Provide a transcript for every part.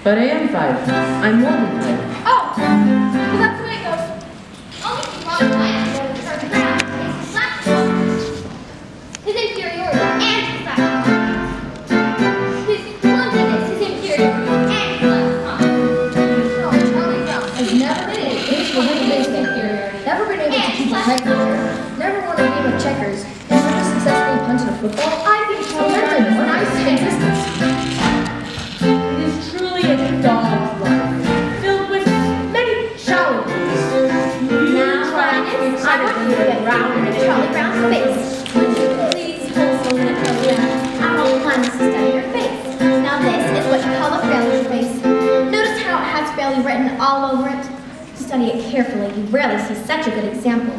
But I am 5. I'm more than 5. Oh, well that's the way it goes. Only if you want to like to turn around and face the slack his inferiority and his slack his clumsiness, his inferiority, and his slack No, Charlie Brown has never been able to Never been able to keep a tight record. Never won a game of checkers. And never successfully punted a football. I think Charlie Brown is a nice business. It is truly a dog's life, filled with many challenges. Now, Linus, I want you to get round into Charlie Brown's face. Would you please hold so that Charlie Brown? I want Linus to study your face. Now this is what you call a failure face. Notice how it has failure written all over it? Study it carefully. You rarely see such a good example.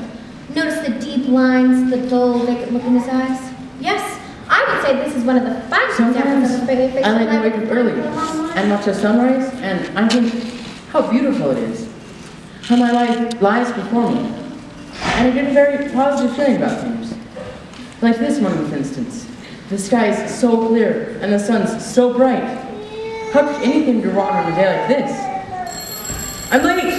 Notice the deep lines, the dull, vacant look in his eyes. Yes, I would say this is one of the finest examples of a failure face. I like to wake up early and watch the sunrise, and I think how beautiful it is. How my life lies before me. And I get a very positive feeling about things. Like this morning, for instance. The sky is so clear, and the sun's so bright. How could anything go wrong on a day like this? I'm late!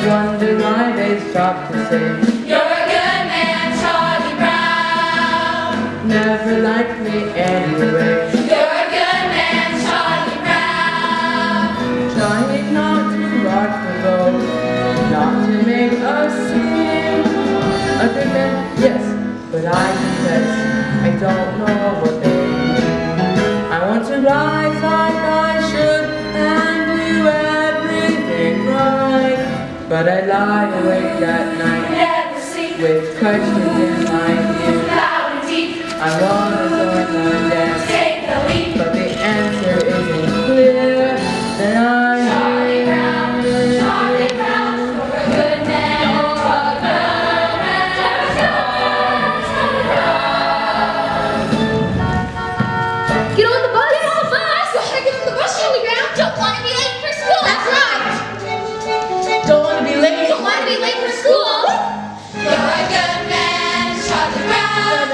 Wonder why they stop to say, you're a good man, Charlie Brown. Never liked me anyway. You're a good man, Charlie Brown. Trying not to rock the boat, not to make us seem a good man, yes, but I confess I don't know what they mean. I want to rise like I should and do everything right. But I lie awake at night, never sleep, with questions in my ear. Loud and deep, I wanna join the dance, take the leap, but the answer isn't clear. Then Charlie Brown, Charlie Brown, you're a good man, Charlie Brown, Charlie Brown. Get on the bus! Get on the bus! Go ahead, get on the bus, Charlie Brown! Don't want to be late for school! That's right! don't want to be late. Don't want to be late for school! You're a good man, Charlie Brown.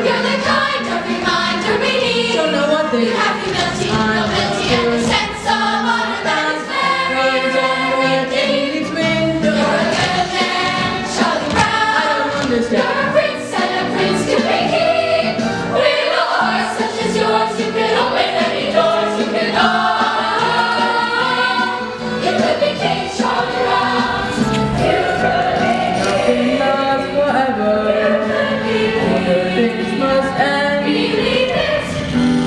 You're the kind of reminder we need. Don't know what they You have humility, nobility, and a sense of honor that is very rare indeed. You're a good man, Charlie Brown. I don't understand. You're a prince and a prince can be king. With a heart such as yours, you can open any doors you can own. You could be King Charlie Brown. You could be Nothing lasts forever. Other things must end. believe it.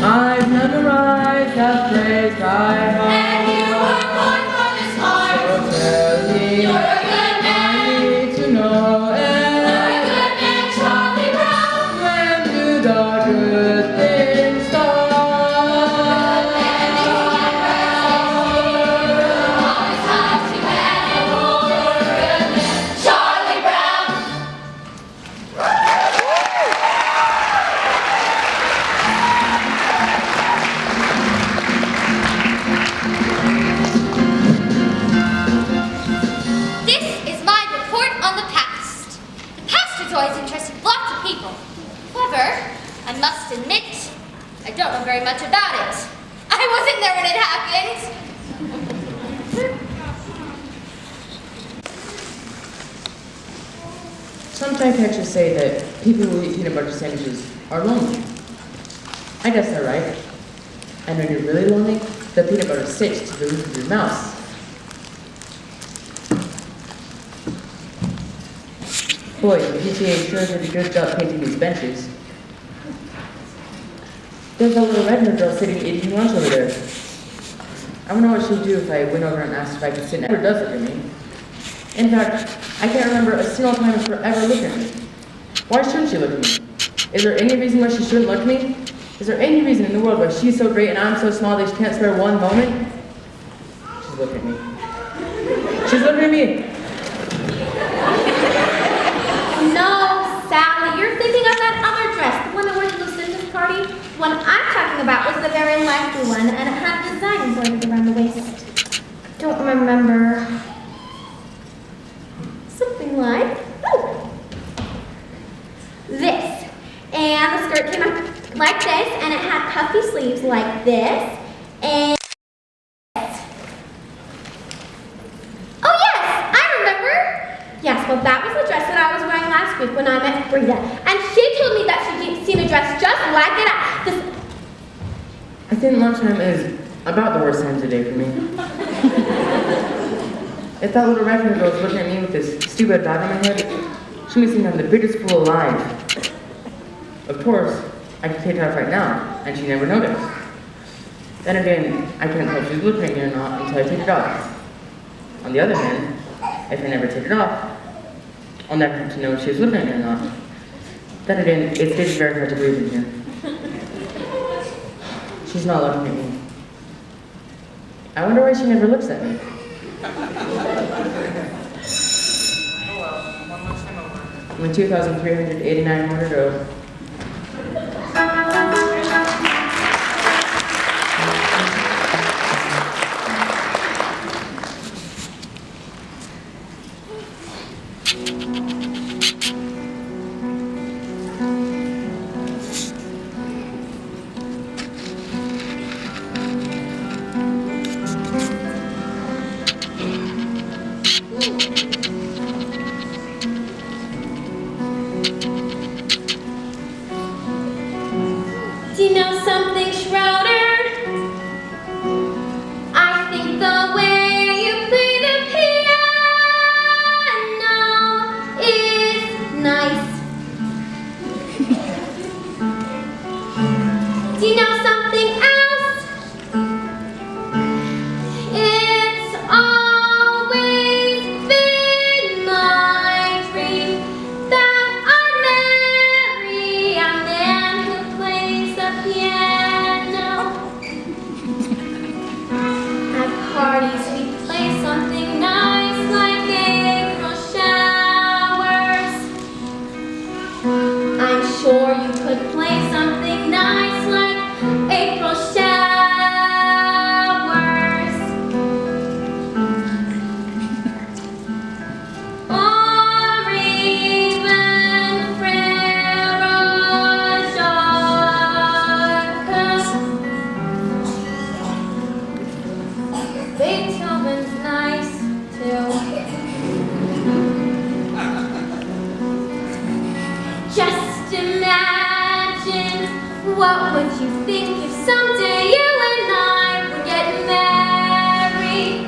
I've memorized that phrase by And heart. you were born for this heart. So tell me, You're a good I man. need to know You're a it. good man, Charlie Brown. When do the good things start? And you about it. I wasn't there when it happened. Some Thai catchers say that people who eat peanut butter sandwiches are lonely. I guess they're right. And when you're really lonely, the peanut butter sticks to the roof of your mouth. Boy, the PTA sure did a good job painting these benches. There's a little red-haired girl sitting eating lunch over there. I wonder what she'd do if I went over and asked if I could sit next to her. Never does look at me. In fact, I can't remember a single time of her ever looking at me. Why shouldn't she look at me? Is there any reason why she shouldn't look at me? Is there any reason in the world why she's so great and I'm so small that she can't spare one moment? She's looking at me. She's looking at me! No, Sally, you're thinking of that other dress, the one that went to Lucinda's party. The one I'm talking about was the very lively one, and it had a design embroidered around the waist. Don't remember. Something like this. And the skirt came up like this, and it had puffy sleeves like this, and oh yes, I remember. Yes, well that was the dress that I was wearing last week when I met Frida, and she told me that she'd seen a dress just like it at this. I think lunchtime is about the worst time of the day for me. If that little red-haired girl was looking at me with this stupid bag on my head, she must think I'm the biggest fool alive. Of course, I could take it off right now, and she never noticed. Then again, I can't tell if she's looking at me or not until I take it off. On the other hand, if I never take it off, I'll never have to know if she's looking at me or not. Then again, it's getting very hard to breathe in here. She's not looking at me. I wonder why she never looks at me. Oh well, one more time over. I'm 2,389 more to go. Do you know something, Schroeder? I think the way you play the piano is nice. Do you know something else? It's always been my dream that I'd marry a man who plays the piano. At parties we play something nice like April showers. I'm sure you could play something nice like April showers. Or even Frere Beethoven's nice too. Just imagine, what would you think if someday you and I would get married?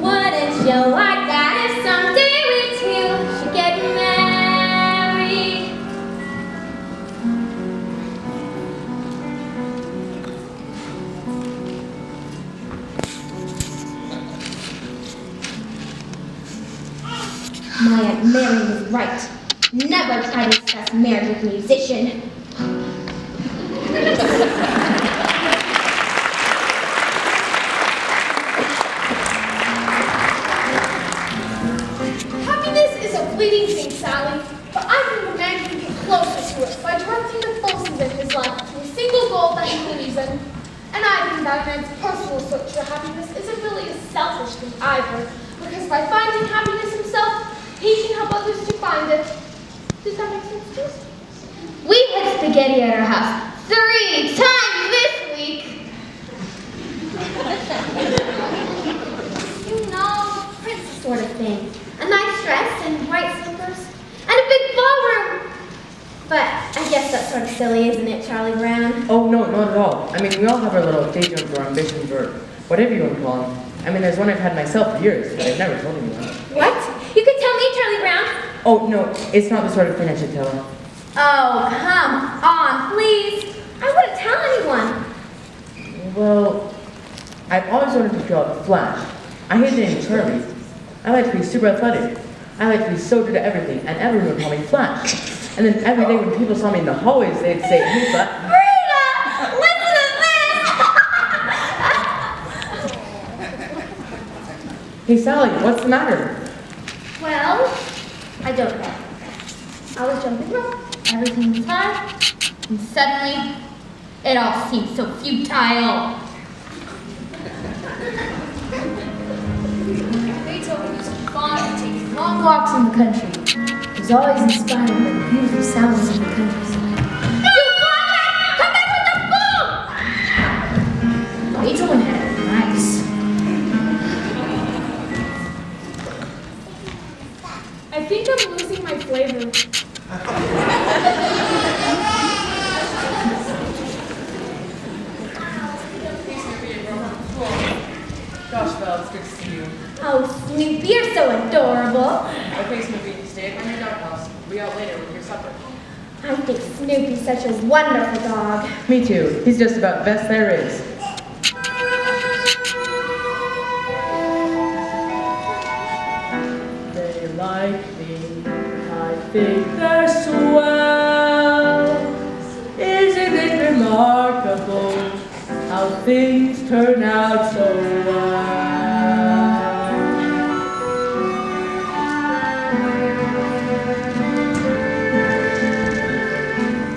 Wouldn't you like that if someday we two should get married? My Aunt Mary was right. Never try to discuss marriage with a musician. Happiness is a fleeting thing, Sally, but I think a man can get closer to it by directing the forces in his life to a single goal that he believes in. And I think that a man's personal search for happiness isn't really a selfish thing either, because by finding happiness himself, he can help others to find it. Does that make sense to you? We had spaghetti at our house sort of silly, isn't it, Charlie Brown? Oh, no, not at all. I mean, we all have our little daydreams or ambitions or whatever you want to call them. I mean, there's one I've had myself for years, but I've never told anyone. What? You could tell me, Charlie Brown. Oh, no, it's not the sort of thing I should tell. Oh, come on, please. I wouldn't tell anyone. Well, I've always wanted to feel like Flash. I hate the name Charlie. I like to be super athletic. I like to be so good at everything, and everyone would call me Flash. And then every day when people saw me in the hallways, they'd say, "Hey, Flash." Rita, listen to this. Hey, Sally, what's the matter? Well, I don't know. I was jumping rope, everything was fine, and suddenly, it all seemed so futile. Beethoven used to be fond of taking long walks in the country. He was always inspired by the beautiful sounds of the countryside. You bugger! Come back with the boom! Beethoven had it nice. I think I'm losing my flavor. Gosh, Val, it's good to see you. Oh, Snoopy, you're so adorable. Okay, Snoopy, stay at home in your doghouse. We'll be out later with your supper. I think Snoopy's such a wonderful dog. Me too. He's just about the best there is. They like me. I think they're swell. Isn't it remarkable how things turn out so well?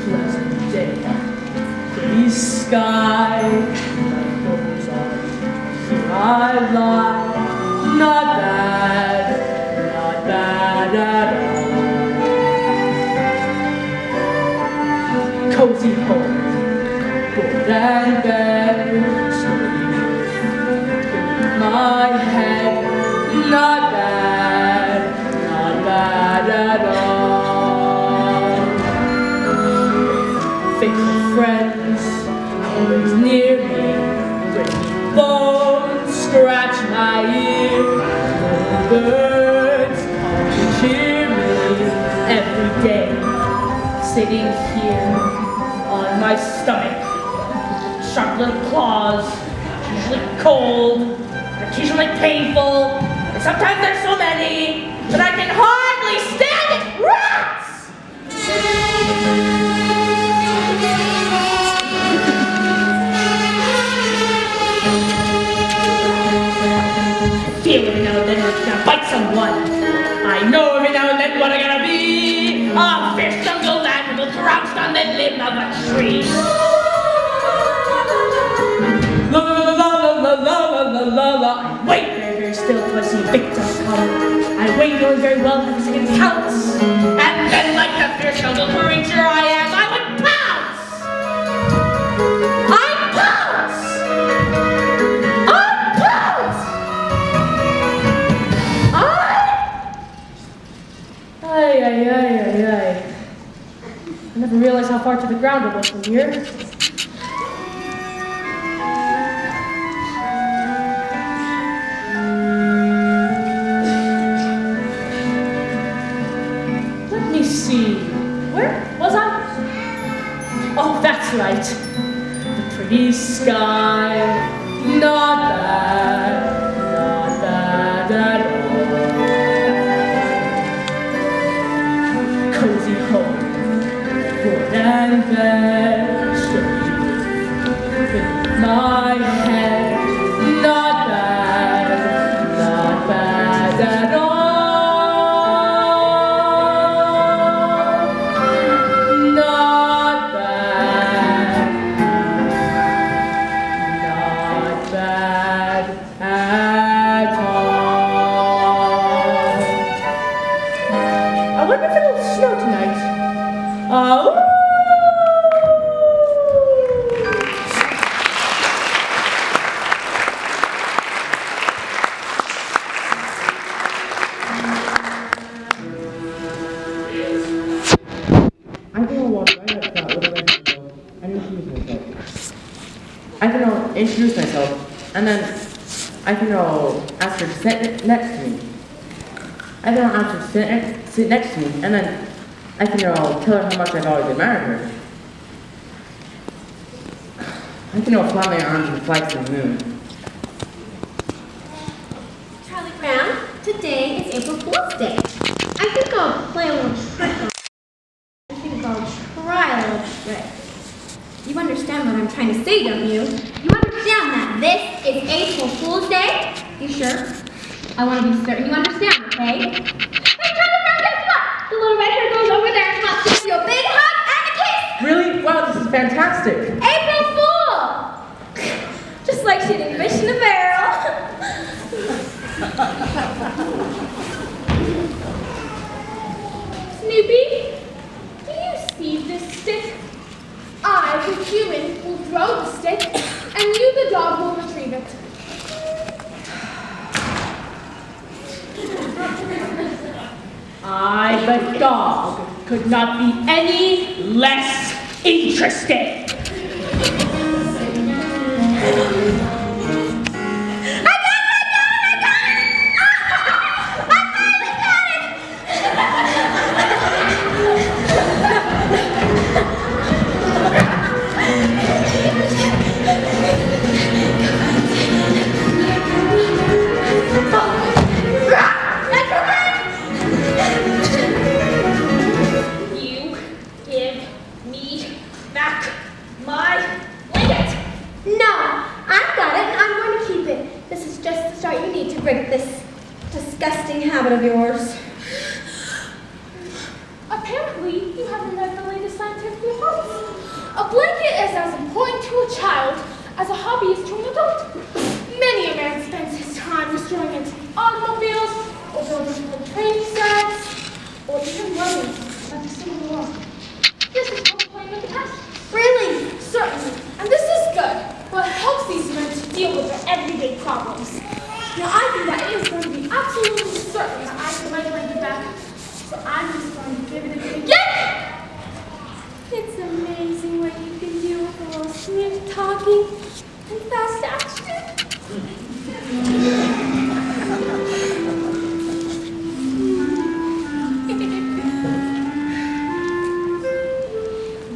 Pleasant day, pretty sky, life goes on. Here I lie, not bad at all. Cozy home, board and bed, slowly beneath my head, not bad at all. Faithful friends, always near me, bring me bones, scratch my ear, little birds come to cheer me every day, sitting here on my stomach, sharp little claws, usually cold, occasionally painful, and sometimes there's so many that I can hardly stand it. Rats! Feel every now and then I'm gonna bite someone. I know every now and then what I'm gonna be. A fish jungle animal crouched on the limb of a tree. La la la la la la la la la. I wait very, very still till I see victim come. I wait knowing very well that this can count. And then like the fierce jungle creature I am, I would pounce! I'd pounce! I'd pounce! Ay, ay, ay, ay, ay. I never realized how far to the ground it was from here. Let me see. Where was I? Oh, that's right. The pretty sky. Not bad at all. Cozy home, board and bed, slowly beneath my head. Not bad at all. Not bad I can introduce myself, and then I can ask her to sit next to me. I can ask her to sit next to me, and then I can tell her how much I've always admired her. I can flap my arms and fly to the moon. Charlie Brown, today is April Fool's Day. I think I'll play a little trick on you. I think I'll try a little trick. You understand what I'm trying to say, don't you? You understand that this is April Fool's Day? You sure? I want to be certain you understand, okay? Hey, Charlie Brown, guess what? The little red hair goes over there and wants to give you a big hug and a kiss! Really? Wow, this is fantastic! April Fool! Just like shooting fish in a barrel. Snoopy, do you see this stick? I, the human, will throw the stick, and you, the dog, will retrieve it. I, the dog, could not be any less interested. Break this disgusting habit of yours. Apparently, you haven't read the latest scientific reports. A blanket is as important to a child as a hobby is to an adult. Many a man spends his time restoring antique automobiles, or building old training sets, or even learning about the Civil War. This is called playing with the past. Really? Certainly. And this is good, but it helps these men to deal with their everyday problems. Now, I think that it is going to be absolutely certain that I can my blanket back, so I'm just going to give it a good again! It's amazing what you can do with a little smooth talking and fast action.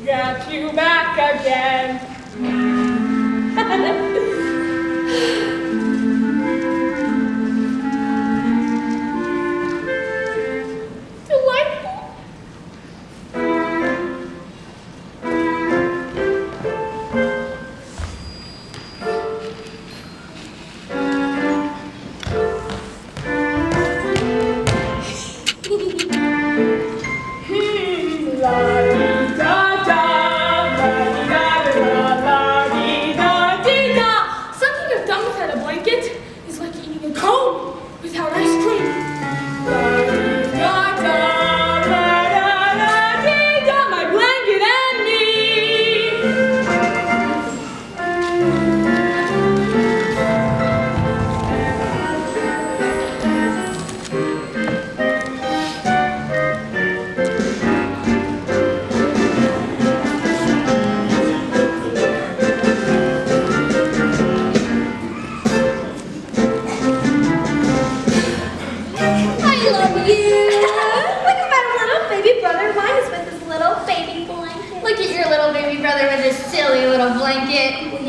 Got you back again.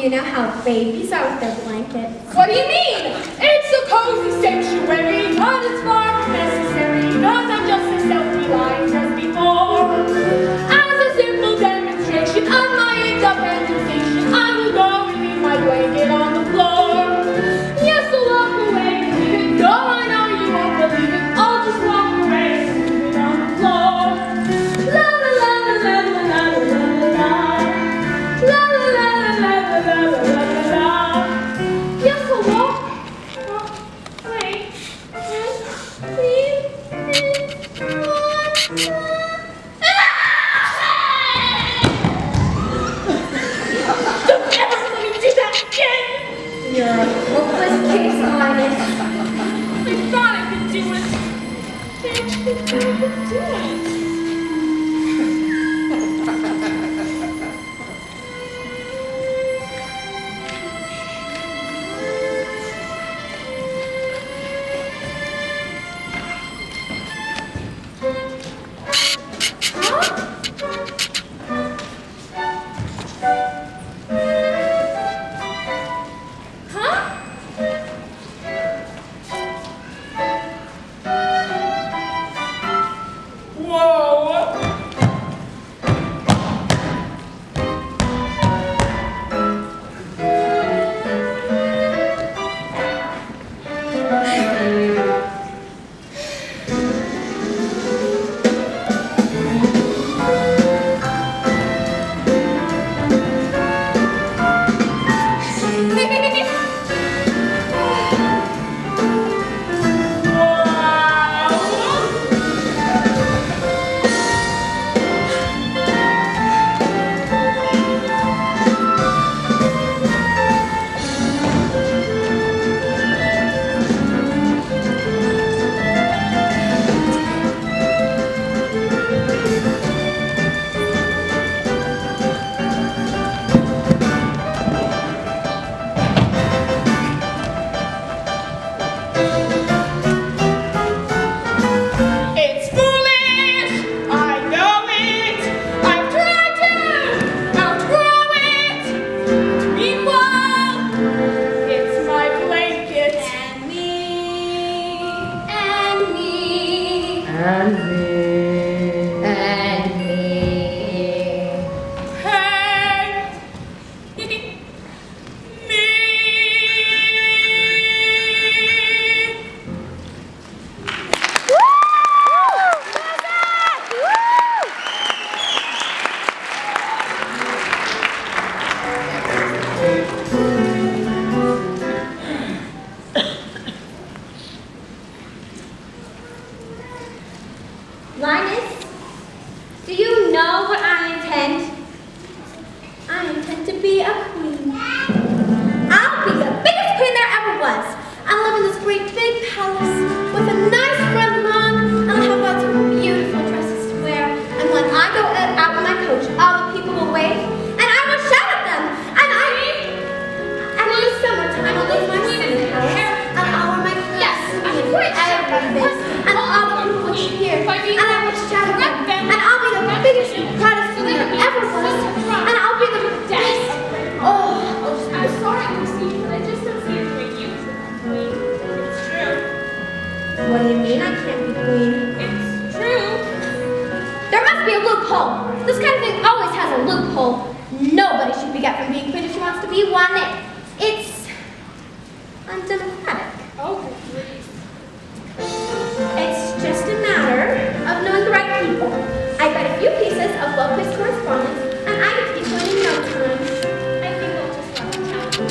You know how babies are with their blankets. What do you mean? It's a cozy sanctuary, but it's far from necessary, because I'm just as self-reliant as before. As a simple demonstration of my independization, I will go and leave my blanket on the floor. Yes, I'll walk away and leave it. No, I know you won't believe it. I'll just walk away and leave it on the floor. La la la la la la la la la la. La la la la la la la la la. Yes, I'll walk away and leave it on the Don't ever let me do that again! You're a hopeless case, Linus. I thought I could do it. I actually thought I could do it. be a queen. I'll be the biggest queen there ever was. I'll live in this great big palace with a nice front lawn, and I'll have lots of beautiful dresses to wear. And when I go out with my coach, all the people will wave, and I will shout at them. And in the summertime, I'll leave my summer house, and I'll wear my best and everything, and all the people will cheer, and I will shout at them, and I'll be the biggest and proudest queen there ever was, and I'll be the best. Oh, I'm sorry, Lucy, but I just don't see it the way you see it. It's true. what do you mean I can't be queen? It's true. There must be a loophole. This kind of thing always has a loophole. Nobody should be kept from being queen if she wants to be one. It's undemocratic. Oh, please. It's just a matter of knowing the right people. I got a few pieces of well-placed correspondence, and I get to be queen in no time. I think I'll just let it happen.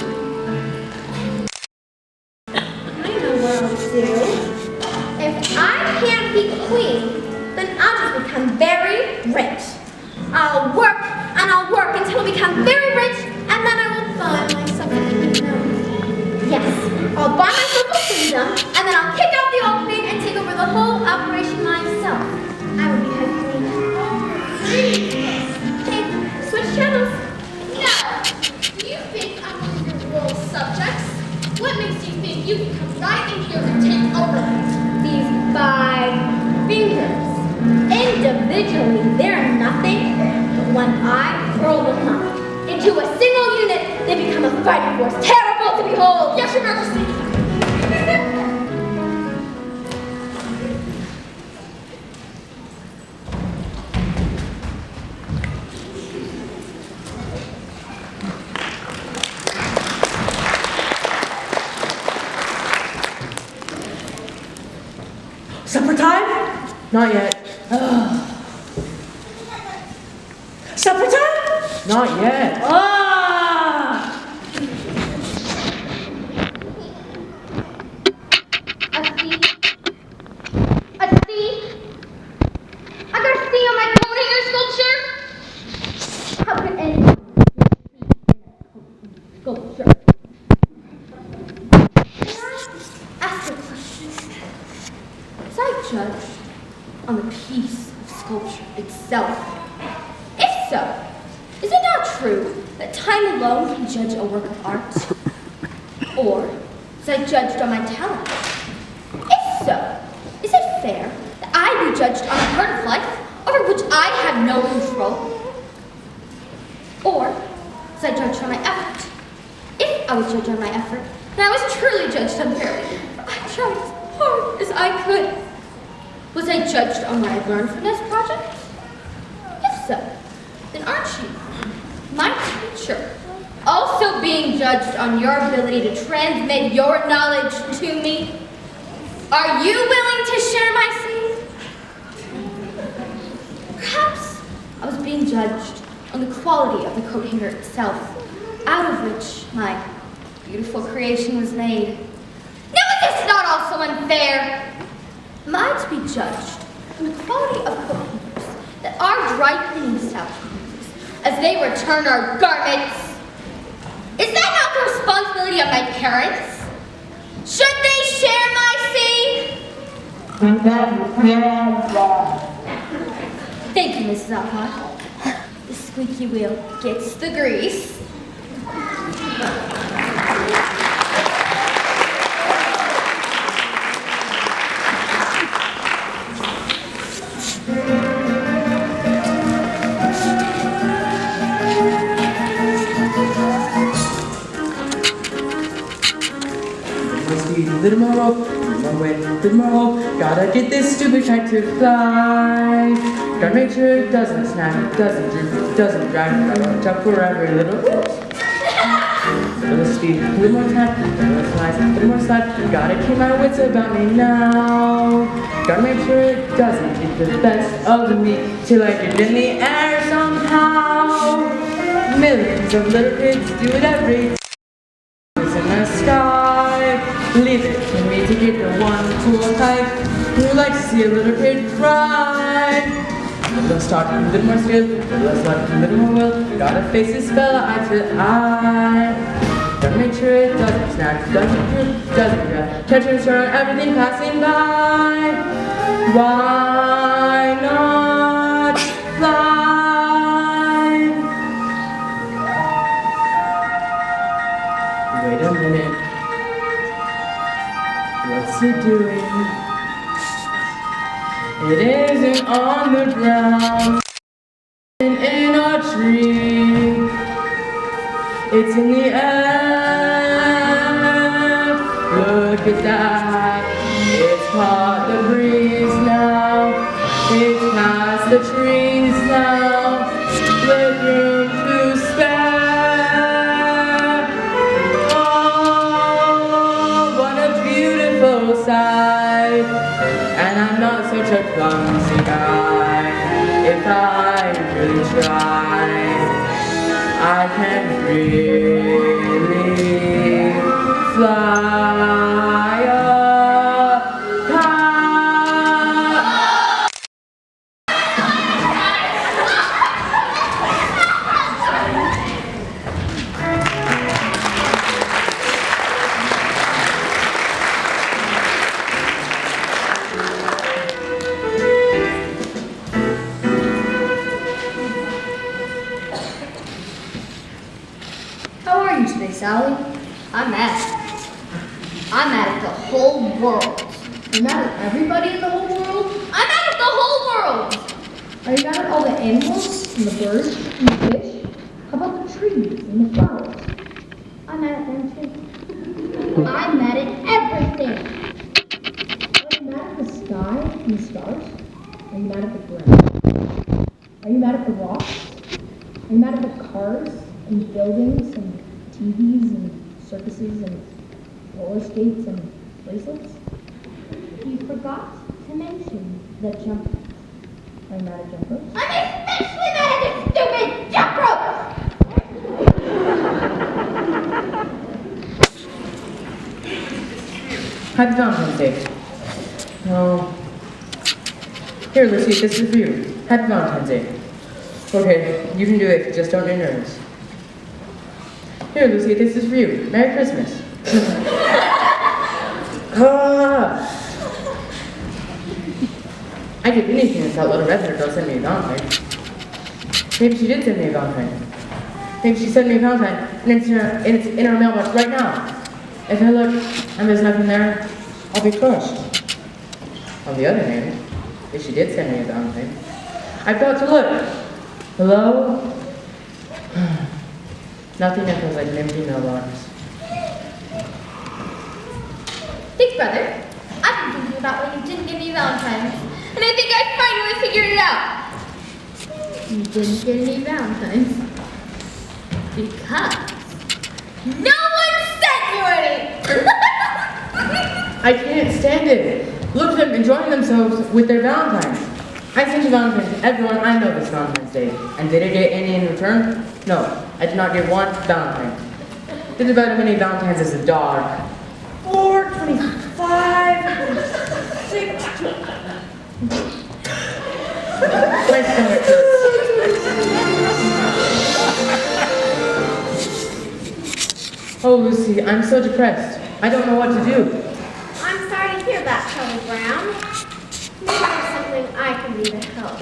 I know what I'll do. If I can't be queen, then I'll just become very rich. I'll work and I'll work until I become very rich, and then I will buy myself a kingdom. Yes, I'll buy myself a kingdom, and then I'll kick out the old queen and take over the whole operation myself. I will be head queen. Okay, switch channels. Now, do you think I'm one of your royal subjects? What makes you think you can come right in here and take over? These 5 fingers. Individually, they're nothing, but when I curl them up into a single unit, they become a fighting force, terrible to behold. Yes, Your Majesty. Supper time? Not yet. Supper time? Not yet. A C? I got a C on my coat hanger sculpture? How could anyone sculpture? Ask a question. Was I judged on the piece of sculpture itself? If so, is it not true that time alone can judge a work of art? Or was I judged on my talent? If so, is it fair that I be judged on a part of life over which I have no control? Or was I judged on my effort? If I was judged on my effort, then I was truly judged unfairly. I tried as hard as I could. Was I judged on what I learned from this project? If so, then aren't you, my teacher, also being judged on your ability to transmit your knowledge to me? Are you willing to share my seed? Perhaps I was being judged on the quality of the coat hanger itself, out of which my beautiful creation was made. Now is this not also unfair? Am I to be judged on the quality of coat hangers that our dry cleaning establishment uses as they return our garments? Is that not the responsibility of my parents? Should they share my seed? Thank you, Mrs. Alcott. The squeaky wheel gets the grease. Little more rope, more wind, little more hope. Gotta get this stupid kite to fly. Gotta make sure it doesn't snap, it doesn't droop, it doesn't drag. Gotta jump for every little little speed, little more tap, little slice, little more slide. Gotta keep my wits about me now. Gotta make sure it doesn't get the best of me till I get in the air somehow. Millions of little kids do it every time in the sky. Leave it to me to get the one cool type who likes to see a little kid cry. Let's talk a little more skill. Let's talk a little more will. Gotta face this fella eye to eye. Gotta make sure it doesn't snap, doesn't droop, doesn't grab. Catch and turn everything passing by. Why not fly? Wait a minute. What's he doing? It isn't on the ground, in a tree. It's in the air. Look at that. It's caught the breeze now. It's past the trees now. With room to spare. Oh, what a beautiful sight. And I'm not such a clumsy guy. If I really try, I can really fly a kite. How are you today, Sally? I'm mad. I'm mad at the whole world. You're mad at everybody in the whole world? I'm mad at the whole world. Are you mad at all the animals, and the birds, and the fish? How about the trees and the flowers? I'm mad at them too. I'm mad at everything. Are you mad at the sky and the stars? Are you mad at the ground? Are you mad at the rocks? Are you mad at the cars and buildings and TVs and circuses and roller skates and bracelets? You forgot to mention the jump rope. Are you mad at jump ropes? I'm especially mad at this stupid jump rope. Happy Valentine's Day. Oh. Here, Lucy, this is for you. Happy Valentine's Day. Okay, you can do it, just don't get nervous. Here, Lucy, this is for you. Merry Christmas. I did anything if that little redheaded girl sent me a Valentine. Maybe she did send me a Valentine. Maybe she sent me a Valentine, and it's in her mailbox right now. If I look and there's nothing there, I'll be crushed. On the other hand, if she did send me a Valentine, I've got to look. Hello? Nothing that feels like an empty mailbox. Big brother, I've been thinking about when you didn't give me Valentine's, and I think I finally figured it out. You didn't get any Valentine's because no one sent you any. I can't stand it. Look at them enjoying themselves with their Valentines. I sent a Valentine to everyone I know this Valentine's Day. And did I get any in return? No, I did not get one Valentine. Did about as many Valentines as a dog. 4, 25, 6. My stomach hurts. Oh, Lucy, I'm so depressed. I don't know what to do. I'm sorry to hear that, Charlie Brown. Maybe there's something I can do to help.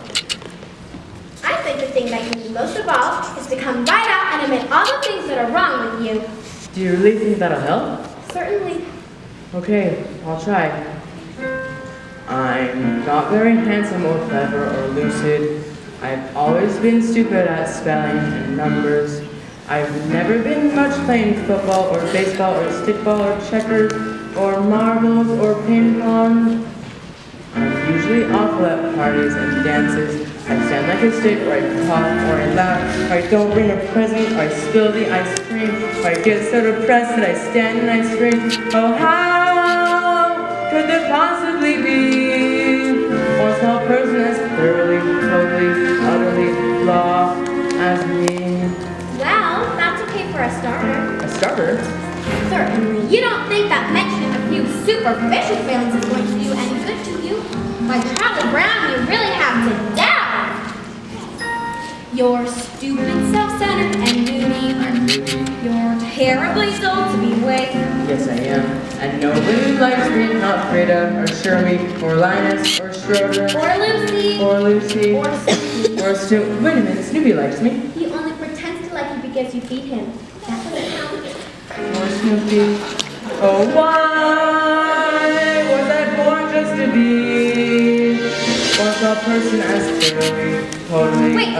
I think the thing that you need most of all is to come right out and admit all the things that are wrong with you. Do you really think that'll help? Certainly. Okay, I'll try. I'm not very handsome or clever or lucid. I've always been stupid at spelling and numbers. I've never been much playing football or baseball or stickball or checkers or marbles or ping pong. I'm usually awful at parties and dances. I stand like a stick, or I cough, or I laugh, or I don't bring a present, or I spill the ice cream, or I get so depressed that I stand and I scream, oh how could there possibly be one small person as thoroughly, totally, utterly flawed as me? Well, that's okay for a starter. A starter? Certainly. You don't think that mentioning a few superficial feelings is going to do any good to you? Why, Charlie Brown, you really have to down. You're stupid, self-centered, and moody. I'm moody. You're terribly dull to be with. Yes, I am. And nobody likes me, not Frida, or Shirley, or Linus, or Schroeder, Or Lucy. or Lucy, Or Snoopy. or Snoopy. Wait a minute, Snoopy likes me. He only pretends to like you because you feed him. That doesn't count. Or Snoopy. Oh, why was I born just to be once a person as clearly, totally. Wait.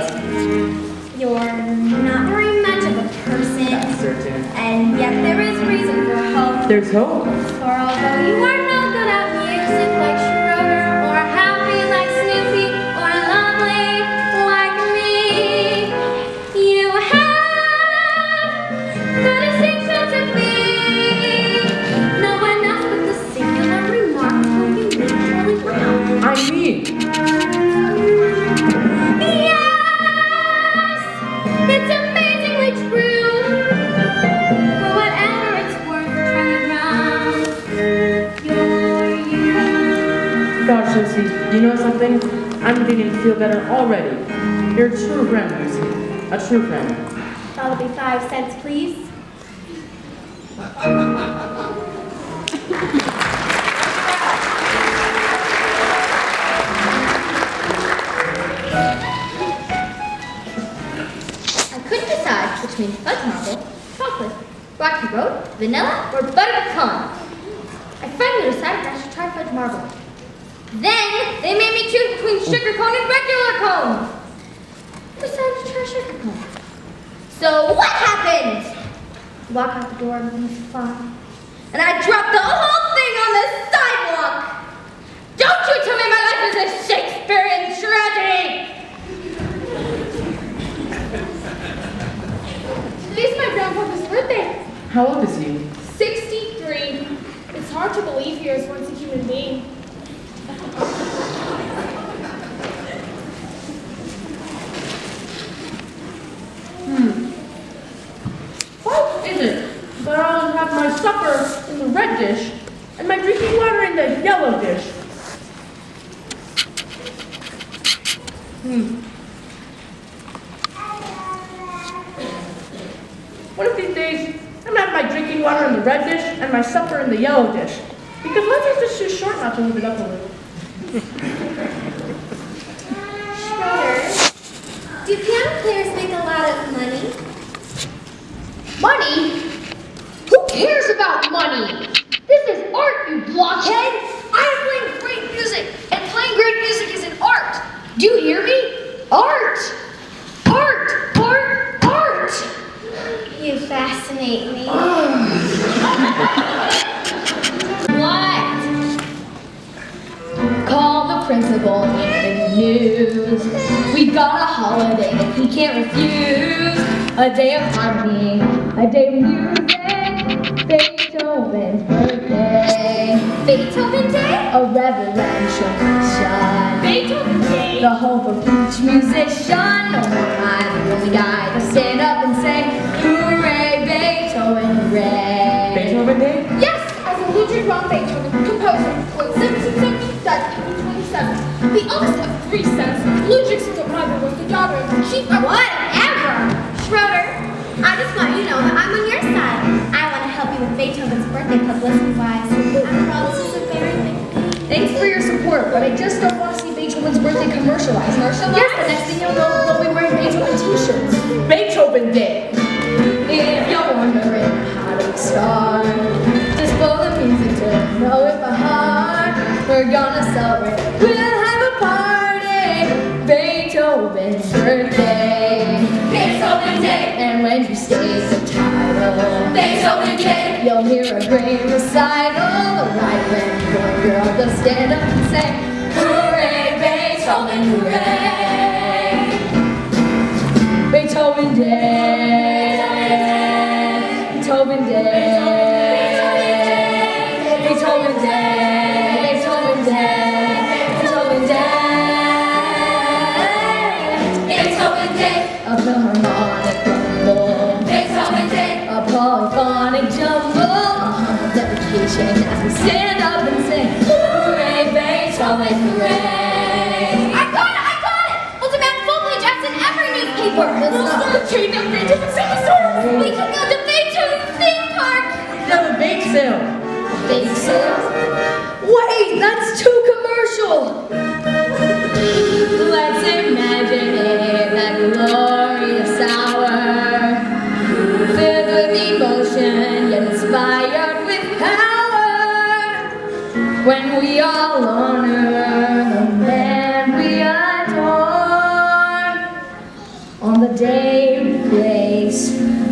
You're not very much of a person. That's certain. And yet there is reason for hope. There's hope. For although you are no good at music like Schroeder, or happy like Snoopy, or lovely like me, you have the distinction to be no one else but the singular, remarkable, unique Charlie Brown. I mean, Yes, it's amazingly true. For whatever it's worth, Charlie Brown, you're you. gosh, Lucy, you know something? I'm beginning to feel better already. You're a true friend, Lucy. A true friend. That'll be 5 cents, please. I couldn't decide between fudge marble, chocolate, rocky road, vanilla, or butter pecan. I finally decided I should try fudge marble. Then they made me choose between sugar cone and regular cone. I decided to try sugar cone. So what happened? Walk out the door and it was fine. And I dropped the whole thing on the sidewalk. Don't you tell me my life is a Shakespearean tragedy! Today's my grandfather's birthday. How old is he? 63. It's hard to believe he was once a human being. Why is it that I'll have my supper in the red dish and my drinking water in the yellow dish? One of these days, I'm gonna have my drinking water in the red dish and my supper in the yellow dish. Because my dish is too short not to move it up a little. Schroeder, do piano players make a lot of money? Money? Who cares about money? This is art, you blockhead! I am playing great music, and playing great music is an art. Do you hear me? Art! Art! Art! Art! You fascinate me. What? Call the principal in the news. We got a holiday that he can't refuse. A day of harmony, a day of music, Beethoven's birthday. Beethoven Day? A reverential mission. Beethoven Day? The hope of each musician. No more I'm the only guy to stand up and say, hooray, Beethoven, hooray. Beethoven Day? Yes, as a Ludwig von Beethoven, composer, born 1770, died 1827. The eldest of 3 sons, Ludwig's mother was the daughter of the chief of Whatever! Schroeder, I just want you to know that I'm on your side. I want to help you with Beethoven's birthday publicity-wise. After all, this is a very big thing. Thanks for your support, but I just don't want to see Beethoven's birthday commercialized. And yes, the next thing you'll know, we'll be wearing Beethoven t-shirts. Beethoven Day. If you're wondering how to start, just blow the music to know it by heart. We're gonna celebrate, we'll have a party. Beethoven's birthday. Beethoven Day! And when you state the title, Beethoven Day! you'll hear a great recital. The right when boy and girl just stand up and say, hooray, Beethoven, hooray! Beethoven Day! Beethoven Day! Beethoven Day! Beethoven Day! Beethoven Day! Beethoven Day! A philharmonic rumble, Beethoven Day! a polyphonic jumble, a humble dedication as we stand up and sing, hooray, Beethoven, hooray! I got it! I'll demand full page ads in every newspaper! change our bridges and sing a song. We can go to Beethoven theme park. Have a bake sale. Bake sale? Wait, that's too commercial. Let's imagine it a glorious hour, filled with emotion, yet inspired with power. When we all honor the man we adore, on the day we place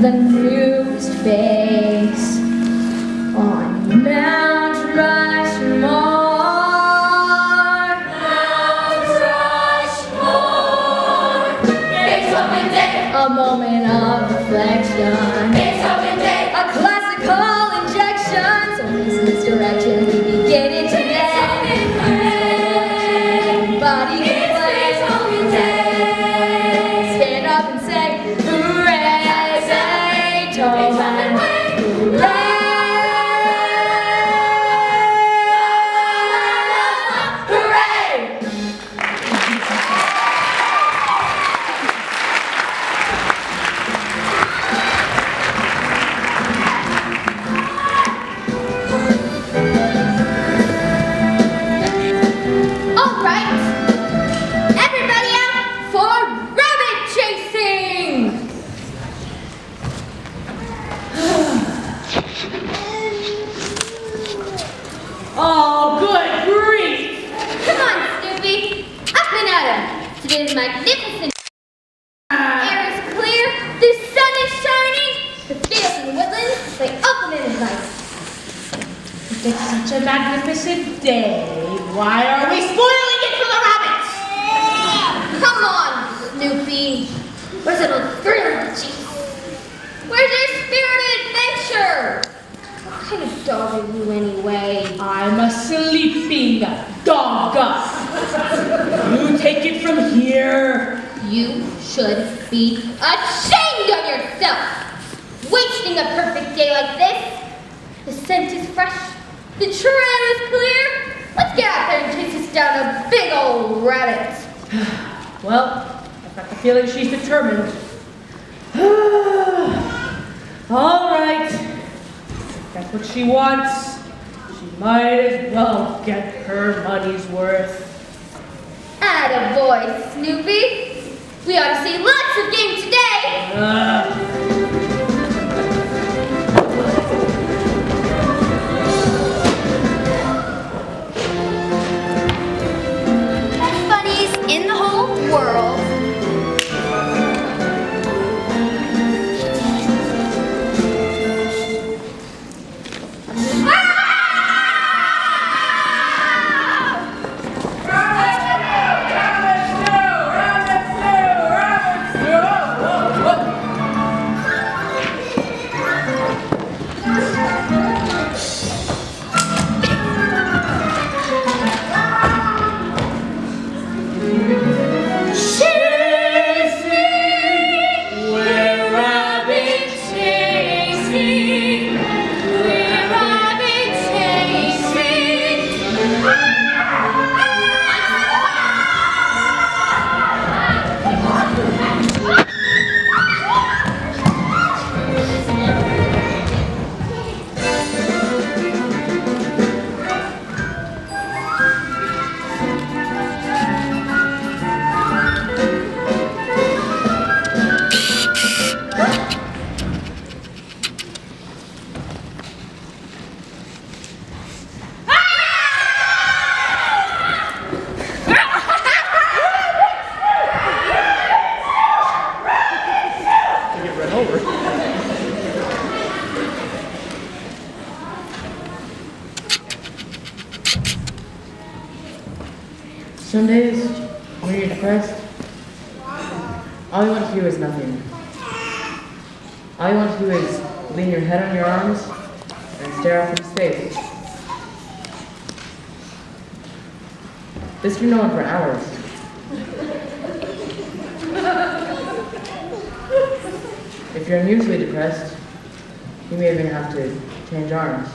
the newest face on Mount Rushmore. A moment of reflection. Beethoven Day. A classical injection. So this is direction we begin it today. Everybody can play. Beethoven Day. Stand up and say, hooray, Beethoven. Hooray. Oh, good grief! Come on, Snoopy. Up and at 'em. Today's magnificent. The air is clear. The sun is shining. The fields and woodlands, they open in advice. It's such a magnificent day. Why are we spoiling it for the rabbits? Come on, Snoopy. Where's that old thrill of the chase? Where's your spirit of adventure? What kind of dog are you anyway? I'm a sleeping dog. You take it from here. You should be ashamed of yourself! Wasting a perfect day like this. The scent is fresh. The trail is clear. Let's get out there and chase us down a big old rabbit. Well, I've got the feeling she's determined. All right. If that's what she wants, she might as well get her money's worth. Attaboy, Snoopy. We ought to see lots of game today. Best bunnies in the whole world. Some days, when you're depressed, all you want to do is nothing. All you want to do is lean your head on your arms and stare off into space. This can go on for hours. If you're unusually depressed, you may even have to change arms.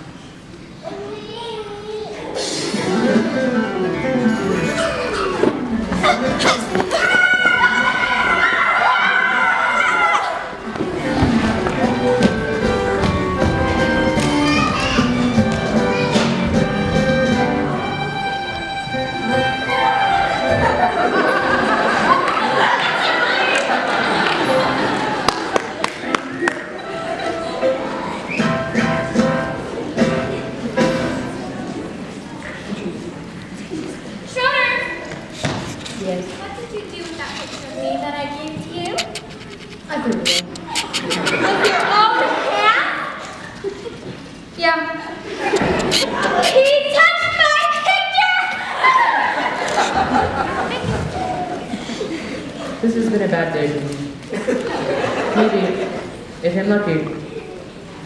Yeah. He touched my picture! This has been a bad day for me. Maybe, if I'm lucky,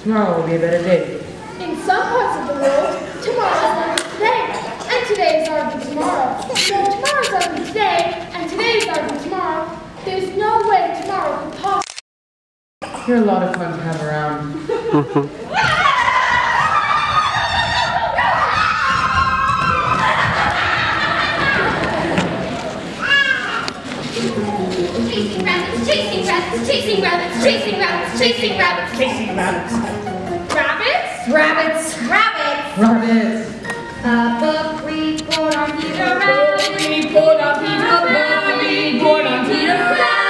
tomorrow will be a better day. In some parts of the world, tomorrow is already today, and today is already tomorrow. So if tomorrow is already today, and today is already tomorrow, there's no way tomorrow could possibly. You're a lot of fun to have around. Chasing rabbits, chasing rabbits, chasing rabbits, chasing rabbits, chasing rabbits, chasing rabbits. Rabbits? Rabbits, rabbits. Rabbits! A book report on Peter Rabbit. Report on Peter Rabbit. Report on Peter Rabbit.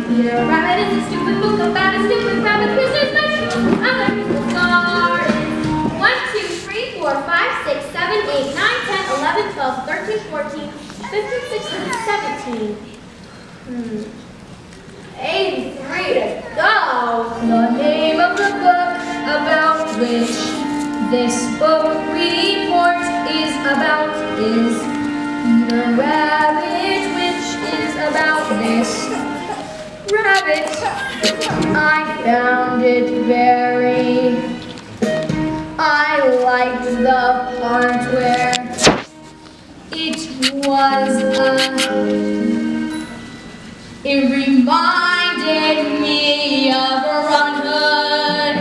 Peter Rabbit is a stupid book about a stupid rabbit who's just nice to other people's gardens. 1, 2, 3, 4, 5, 6, 7, 8, 9, 10, 11, 12, 13, 14, 15, 16, 17. 83 to go. The name of the book about which this book report is about is Peter Rabbit, which is about this rabbit. I found it very. I liked the part where it was it reminded me of Robin Hood.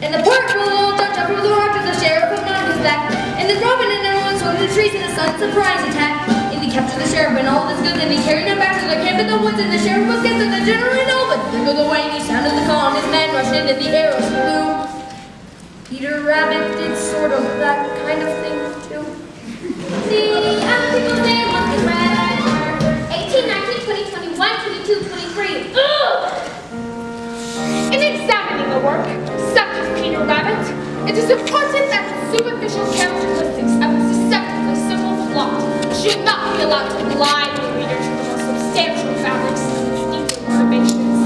And the part where the little duck jumped over the rock with the sheriff of on his back. And the robin and everyone swarmed the trees in a sudden surprise attack. And he captured the sheriff and all his goods, and he carried him back to their camp in the woods. And the sheriff was kept, and the general ran over. There goes the way, and he sounded the call, and his men rushed in, and the arrows flew. Peter Rabbit did sort of that kind of thing too. See, other people's name must be read. 18, 19, 20, 21, 22, 23. Ugh! In examining a work, such as Peter Rabbit, it is important that the superficial characteristics of its deceptively simple plot should not be allowed to blind the reader to the more substantial fabrics of its deeper motivations.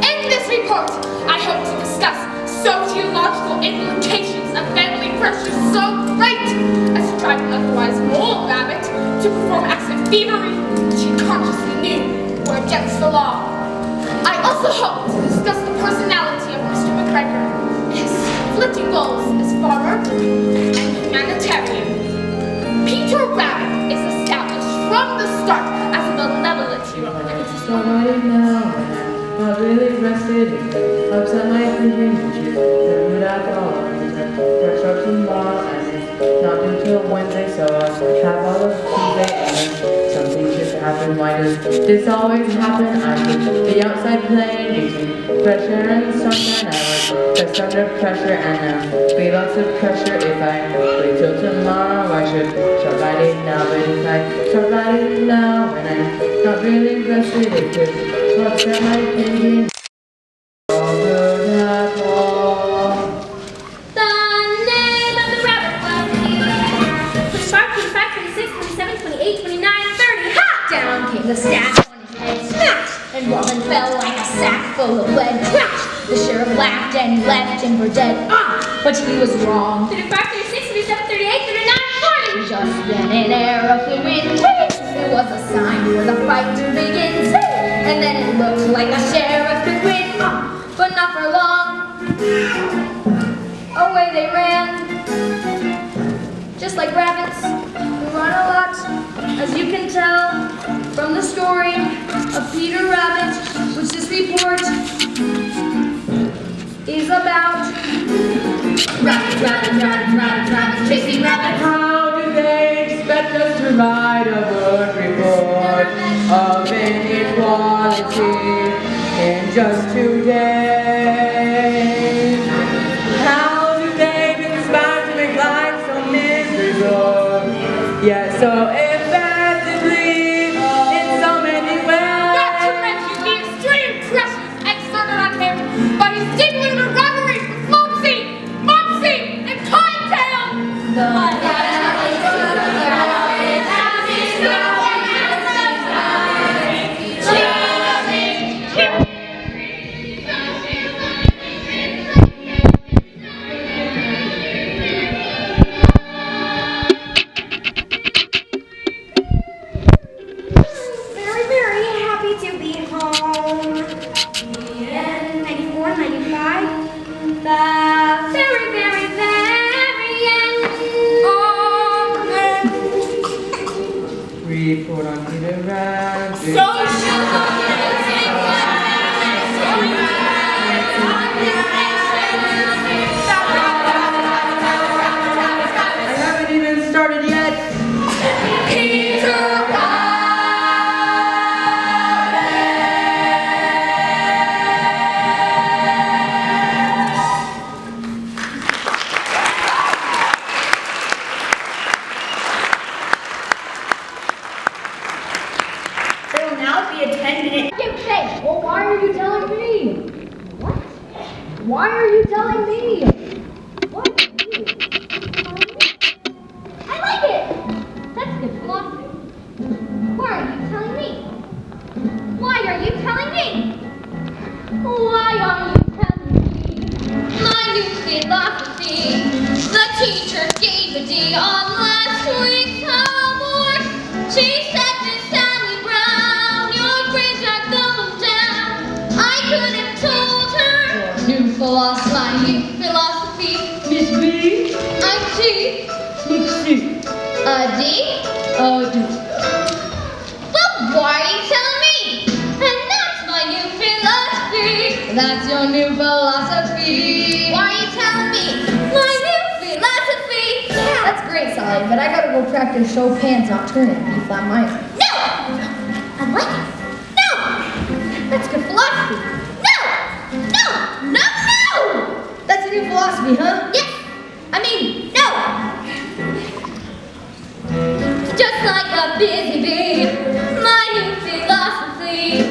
In this report, I hope to discuss sociological implications of family pressure so great as to drive an otherwise moral rabbit to perform acts of thievery which he consciously knew were against the law. I also hope to discuss the personality of Mr. McGregor, his conflicting goals as farmer and humanitarian. Peter Rabbit is established from the start as a malevolent hero. So right now, when I'm not really rested, upset my thinking, which is good at all. Fresh up tomorrow, and it's not due till Wednesday, so I have all of Tuesday, and then something should happen. Why does this always happen? I could be outside playing, using fresh air and sunshine. I was just under pressure, and be lots of pressure if I wait till tomorrow. I should start writing now, but if I start writing now, when I'm not really rested, it could upset my thinking. All good at all. The name of the rabbit was Peter. 25, 26, 27, 28, 29, 30. Ha! Down came the staff on his head, smash! And Robin fell like a sack full of lead, crash! The sheriff laughed and left him for dead. Ah! But he was wrong. 35, 36, 37, 38, 39, 40. Just then an arrow flew in. It was a sign for the fight to begin. And then it looked like the sheriff could win. Ah! But not for long. Away they ran. Just like rabbits who run a lot, as you can tell from the story of Peter Rabbit, which this report is about. Rabbit, rabbit, rabbit, rabbit, rabbit, chasing rabbit. How do they expect us to write a good report of inequality in just 2 days? How do they conspire to make life so miserable? Yet so effectively in so many ways. Not to mention the extreme pressures exerted on him by his deeply in a rivalry with Mopsy, and Kite. report on Peter Rabbit. I haven't even started yet. There will now be a 10-minute. Hey, well, why are you telling me? What? Why are you telling me? What? I like it. That's good philosophy. Why are you telling me? Why are you telling me? Why are you telling me? My new philosophy. The teacher gave a D on last week's homework. She said, Miss Sally Brown, your grades are going down. I could have told her. New philosophy. My new philosophy. Miss B? I'm T. C. A D? Well, why are you telling me? And that's my new philosophy. That's your new philosophy. Why are you telling me? My new philosophy. Yeah. That's great, Sally, but I gotta go practice Chopin's Nocturne in B flat minor. No! I like it. No! That's good philosophy. No! No! No! No! That's your new philosophy, huh? Yes! I mean, no! Just like a busy bee, my new philosophy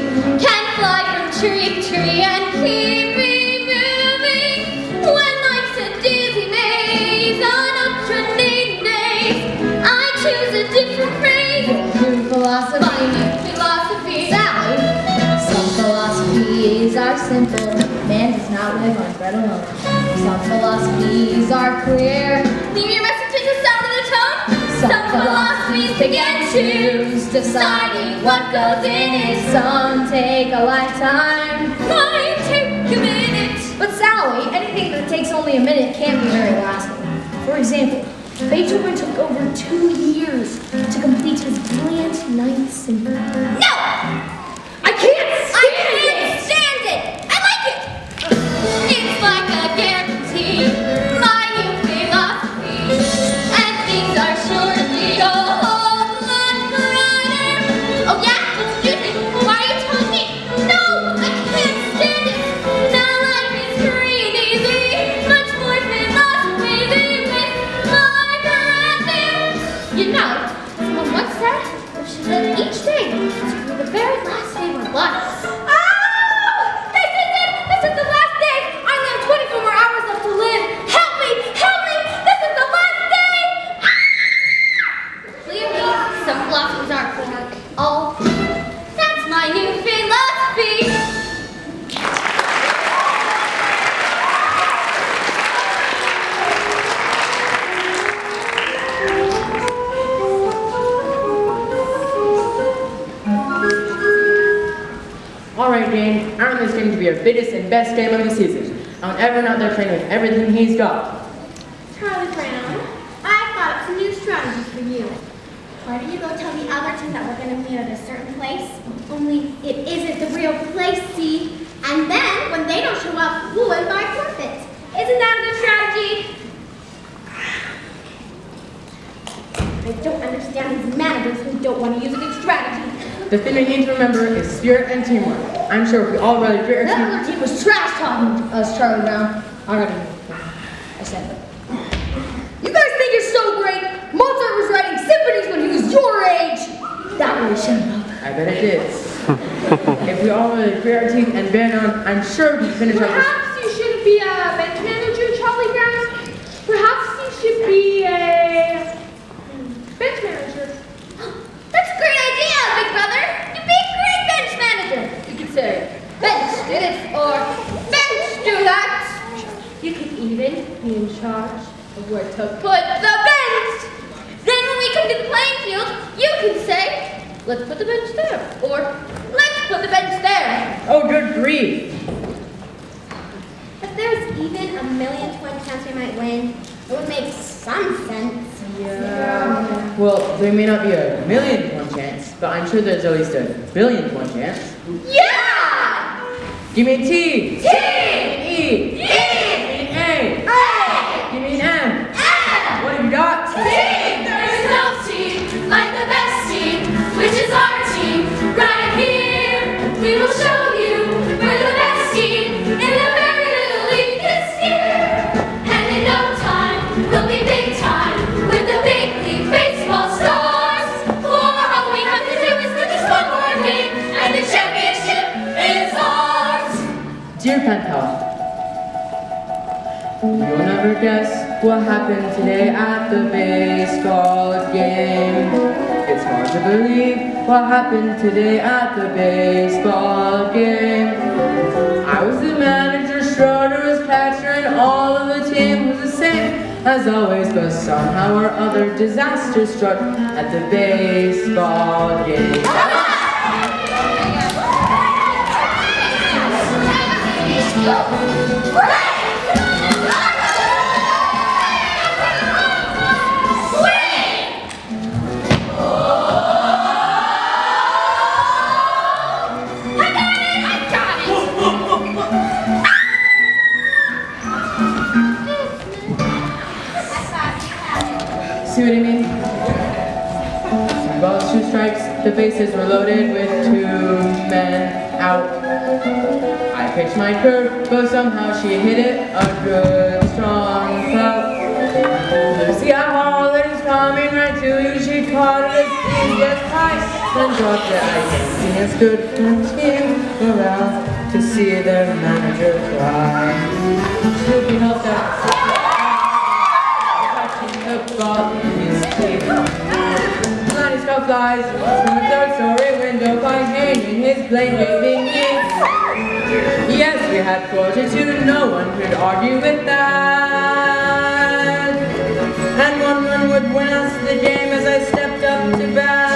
can fly from tree to tree and keep me moving. When life's a dizzy maze on alternating days, I choose a different phrase. New philosophy. My new philosophy. Sally, some philosophies are simple. Man does not live on bread alone. Some philosophies are clear. Leave your message in the sound of the tone. Some philosophies begin to deciding what goes in it. Some take a lifetime. Mine take a minute. But Sally, anything that takes only a minute can't be very lasting. For example, Beethoven took over 2 years to complete his brilliant Ninth Symphony. No! I can't I can't stand it! I like it! It's like a guarantee, my new philosophy. And things are sure to be a whole lot brighter. Oh yeah? Let's do it! Why are you telling me? No! I can't stand it! Now life is free and easy. Much more philosophy than with my breath. You know, someone once said that she lived each day to be the very last day of her life. Oh! This is it! This is the last day! I only have 24 more hours left to live! Help me! Help me! This is the last day! Ah! Clearly, some philosophies aren't for all. That's my new philosophy! All right, Dane. Aaron is going to be our biggest and best game of the season. I want everyone out there playing with everything he's got. Charlie Brown, I thought up some new strategies for you. Why don't you go tell the Albertons that we're going to meet at a certain place? Only it isn't the real place, see? And then, when they don't show up, we'll win by forfeit. Isn't that a good strategy? I don't understand these managers who don't want to use a good strategy. The thing we need to remember is spirit and teamwork. I'm sure if we all really great our That team. other team was trash talking us, Charlie Brown. I said that. You guys think you're so great? Mozart was writing symphonies when he was your age. That really shut him up. I bet it did. If we all really great our team and band on, I'm sure we can finish our. Perhaps you shouldn't be a bench manager, Charlie Brown. Perhaps you should be a bench manager. That's a great idea, big brother. You'd be a great bench manager. You could say, bench do this or bench do that. You could even be in charge of where to put the bench. Then when we come to the playing field, you can say, let's put the bench there, or let's put the bench there. Oh, good grief. If there's even a million to 1 chance we might win, it would make some sense. Yeah. Well, there may not be a million to 1 chance, but I'm sure there's at least a billionth one chance. Yeah! Give me a T. T! Give me an E. E! Give me an A. A! Give me an M. M! What have you got? Team! There is no team like the best team, which is our team. Right here, we will show you we're the best team in the very little league this year. And in no time, we'll be big time with the big league baseball stars. For all we have to do is win this one more game, and the championship is ours. Dear pen pal, you'll never guess what happened today at the baseball game. It's hard to believe what happened today at the baseball game. I was the manager, Schroeder was catcher, and all of the team was the same as always, but somehow or other disaster struck at the baseball game. See what I mean? 2 balls, 2 strikes, the bases were loaded with 2 men out. I pitched my curve, but somehow she hit it a good strong foul. Lucy, I hollered, it's coming right to you. She caught it as easy as pie, then dropped it. I can't see as good for the team around to see their manager cry. Snoopy helped out. The ball in his teeth. Linus got flies from the 3rd story window by hanging his blade waving knee. Yes, we had 4-2, no one could argue with that. And 1 run would win us the game as I stepped up to bat.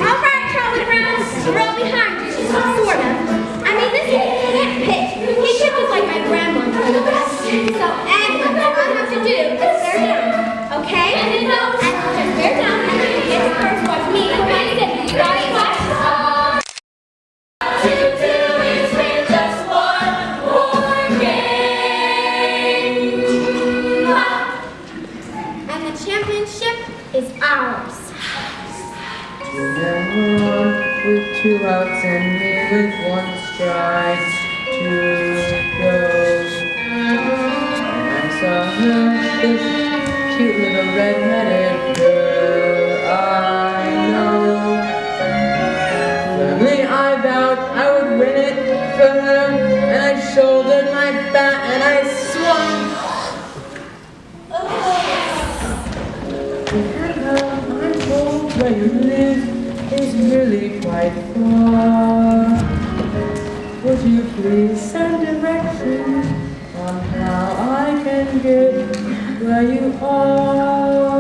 All right, Charlie Brown, we're all behind you, sort of. I mean, this kid can't pitch. He pitches like my grandma told us. So everything I have to do is bear down, okay? And just bear down and you get the first watch me for my city. You got it, what? To do is win just one more game. And the championship is ours. With 2 outs and me with 1 strike to go. I saw her, this cute little red-headed girl I know. Firmly I vowed I would win it for her, and I shouldered my bat and I swung. I'm told where you live is really quite far. Would you please send directions on how I can get where you are?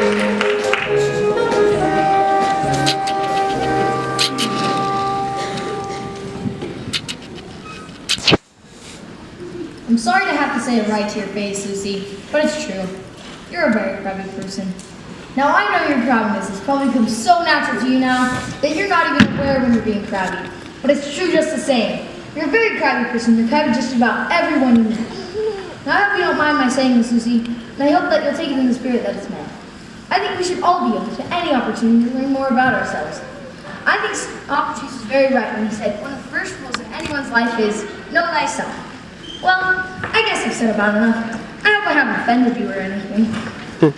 Your friend, Charlie Brown. I'm sorry to have to say it right to your face, Lucy, but it's true. You're a very crabby person. Now, I know your crabbiness has probably become so natural to you now that you're not even aware when you're being crabby. But it's true just the same. You're a very crabby person. You're crabby just about everyone you meet. Now, I hope you don't mind my saying this, Lucy, and I hope that you'll take it in the spirit that it's meant. I think we should all be open to any opportunity to learn more about ourselves. I think Socrates is very right when he said one of the first rules in anyone's life is know thyself. Well, I guess I've said about enough. I hope I haven't offended you or anything. But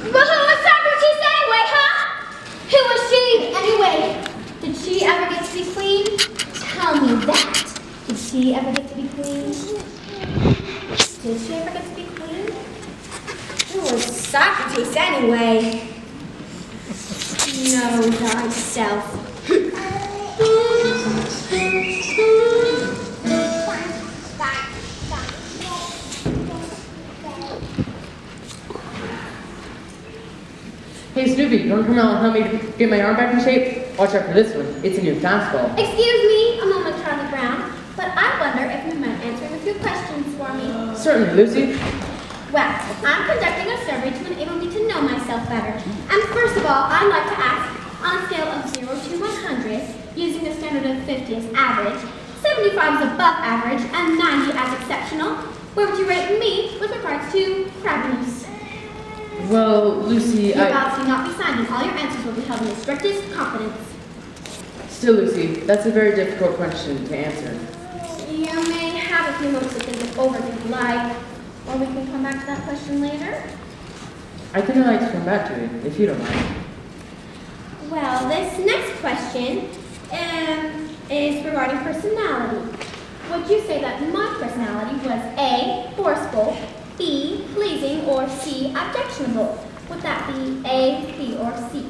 who was Socrates anyway, huh? Who was she anyway? Did she ever get to be queen? Tell me that. Did she ever get to be queen? Did she ever get to be queen? Who was Socrates anyway? Know thyself. Hey Snoopy, you want to come out and help me get my arm back in shape? Watch out for this one. It's a new fastball. Excuse me a moment, Charlie Brown, but I wonder if you mind answering a few questions for me. Certainly, Lucy. Well, I'm conducting a survey to enable me to know myself better. And first of all, I'd like to ask, on a scale of 0 to 100, using a standard of 50 as average, 75 is above average, and 90 as exceptional, where would you rate me with regards to crabbiness? Well, Lucy, Your vows do not be signed, and all your answers will be held in the strictest confidence. Still, Lucy, that's a very difficult question to answer. You may have a few moments to think it over if you'd like, or we can come back to that question later. I think I'd like to come back to it, if you don't mind. Well, this next question is regarding personality. Would you say that my personality was A, forceful, B, pleasing, or C, objectionable? Would that be A, B, or C?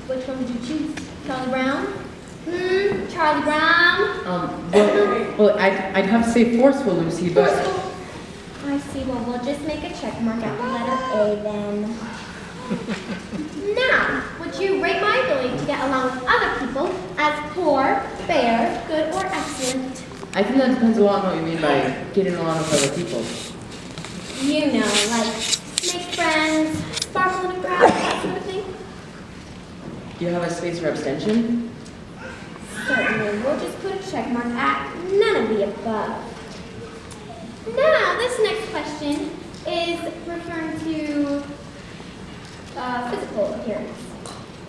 Which one would you choose? Charlie Brown? Charlie Brown? Well, I'd have to say forceful, Lucy, but... Forceful. I see. Well, we'll just make a check mark at the letter A then. Now, would you rate my ability to get along with other people as poor, fair, good, or excellent? I think that depends a lot on what you mean by getting along with other people. You know, like make friends, sparkle in a crowd, that sort of thing. Do you have a space for abstention? Certainly. We'll just put a check mark at none of the above. Now, this next question is referring to physical appearance.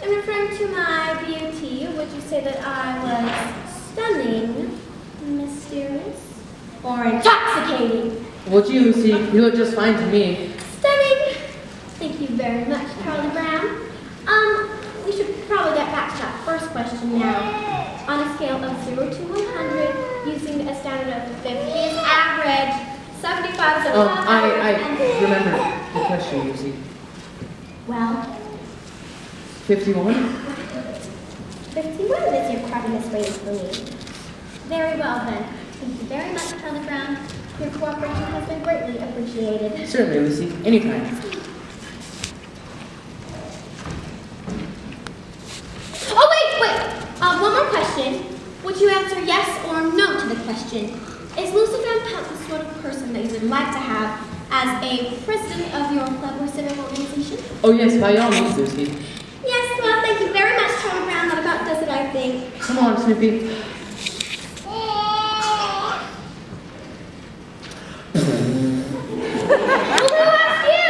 In referring to my beauty, would you say that I was stunning, mysterious, or intoxicating? Well, gee, Lucy, you look just fine to me. Stunning! Thank you very much, Charlie Brown. We should probably get back to that first question now. On a scale of 0 to 100, using a standard of 50 is average, 75 is above average, I remember the question, Lucy. Well, 51? 51 is your crabbiness rating for me. Very well then. Thank you very much, Charlie Brown. Your cooperation has been greatly appreciated. Certainly, Lucy. Anytime. Oh, wait! One more question. Would you answer yes or no to the question? Is Lucy Van Pelt the sort of person that you would like to have as a president of your club or civic organization? Oh, yes, by all means, Lucy. Yes, well, thank you very much, Charlie Brown. That about does it, I think. Come on, Snoopy. Well, who asked you?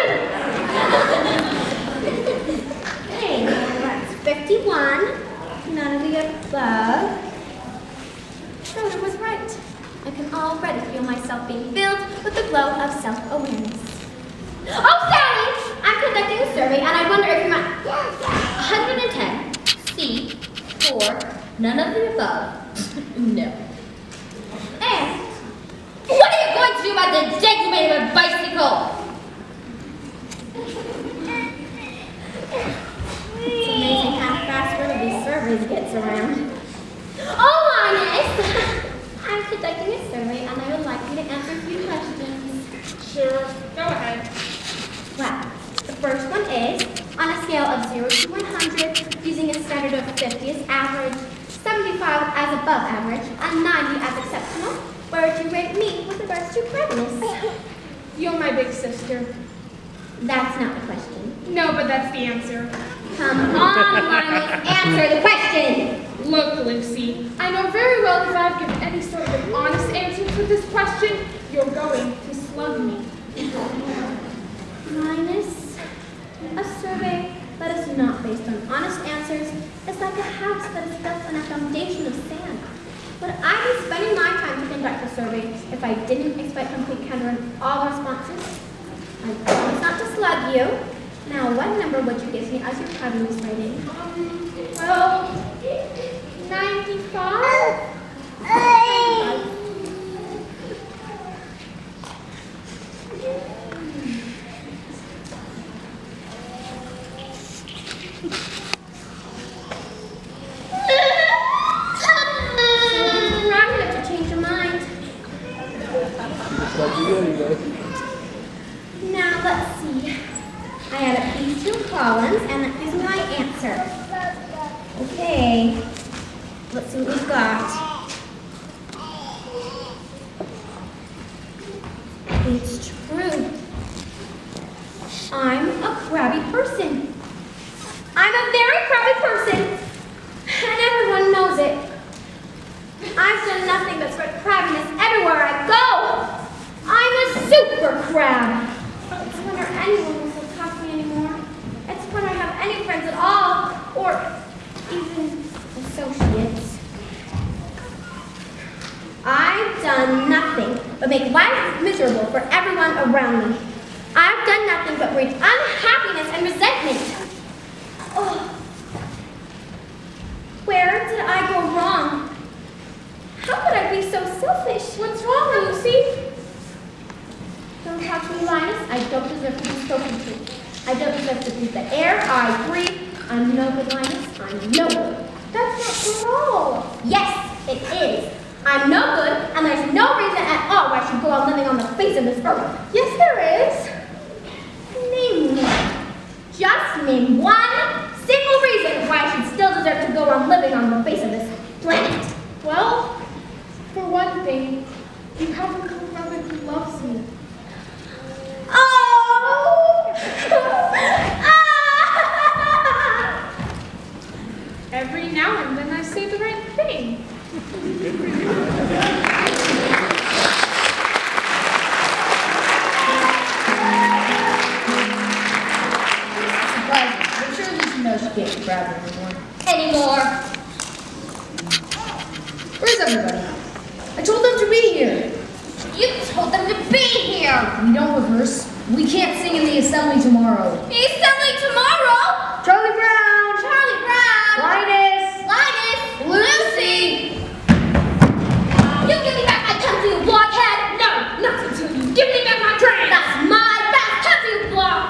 Hey, that's 51. None of the above. Schroeder was right. I can already feel myself being filled with the glow of self-awareness. Oh, Sally! I'm conducting a survey, and I wonder if you might... 110. C. 4. None of the above. No. And... what are you going to do about the dead you made of a bicycle? It's amazing how fast one of these surveys gets around. Oh, Linus! I'm conducting a survey, and I would like you to answer a few questions. Sure, go ahead. Well, the first one is, on a scale of 0 to 100, using a standard of 50 as average, 75 as above average, and 90 as exceptional, where would you rate me with regards to crabbiness? You're my big sister. That's not the question. No, but that's the answer. Come on, Linus, answer the question! Look, Lucy, I know very well if I've given any sort of honest answer to this question, you're going to slug me. Linus, a survey that is not based on honest answers is like a house that is built on a foundation of sand. Would I be spending my time to conduct a survey if I didn't expect complete candor in all responses? I promise not to slug you. Now, what number would you give me as your crabbiness rating? Well, 95? 95. Prerogative to change your mind. Now let's see. I add up these two columns, and that gives me my answer. Okay, let's see what we've got. It's true. I'm a crabby person. I'm a very crabby person, and everyone knows it. I've done nothing but spread crabbiness everywhere I go. I'm a super crab. It's whenever anyone will still talk to me anymore. It's when I have any friends at all, or even associates. I've done nothing but make life miserable for everyone around me. I've done nothing but breed unhappiness and resentment. Oh. Where did I go wrong? How could I be so selfish? What's wrong, Lucy? Don't talk to me, Linus. I don't deserve to be spoken to. I don't deserve to breathe the air I breathe. I'm no good, Linus. I'm no good. That's not true at all. Yes, it is. I'm no good, and there's no reason at all why I should go on living on the face of this earth. Yes, there is. Name one. Just name one single reason why I should still deserve to go on living on the face of this planet. Well, for one thing, you have a brother who loves you. Oh! Every now and then I say the right thing. I'm sure Lucy knows she can't be crabby Anymore. Where's everybody? I told them to be here. You told them to be here. We don't rehearse. We can't sing in the assembly tomorrow. The assembly tomorrow. Charlie Brown! Charlie Brown. Linus! Linus. Lucy. You give me back my pencil, you blockhead. No, not until you give me back my train. That's my back pencil, you block.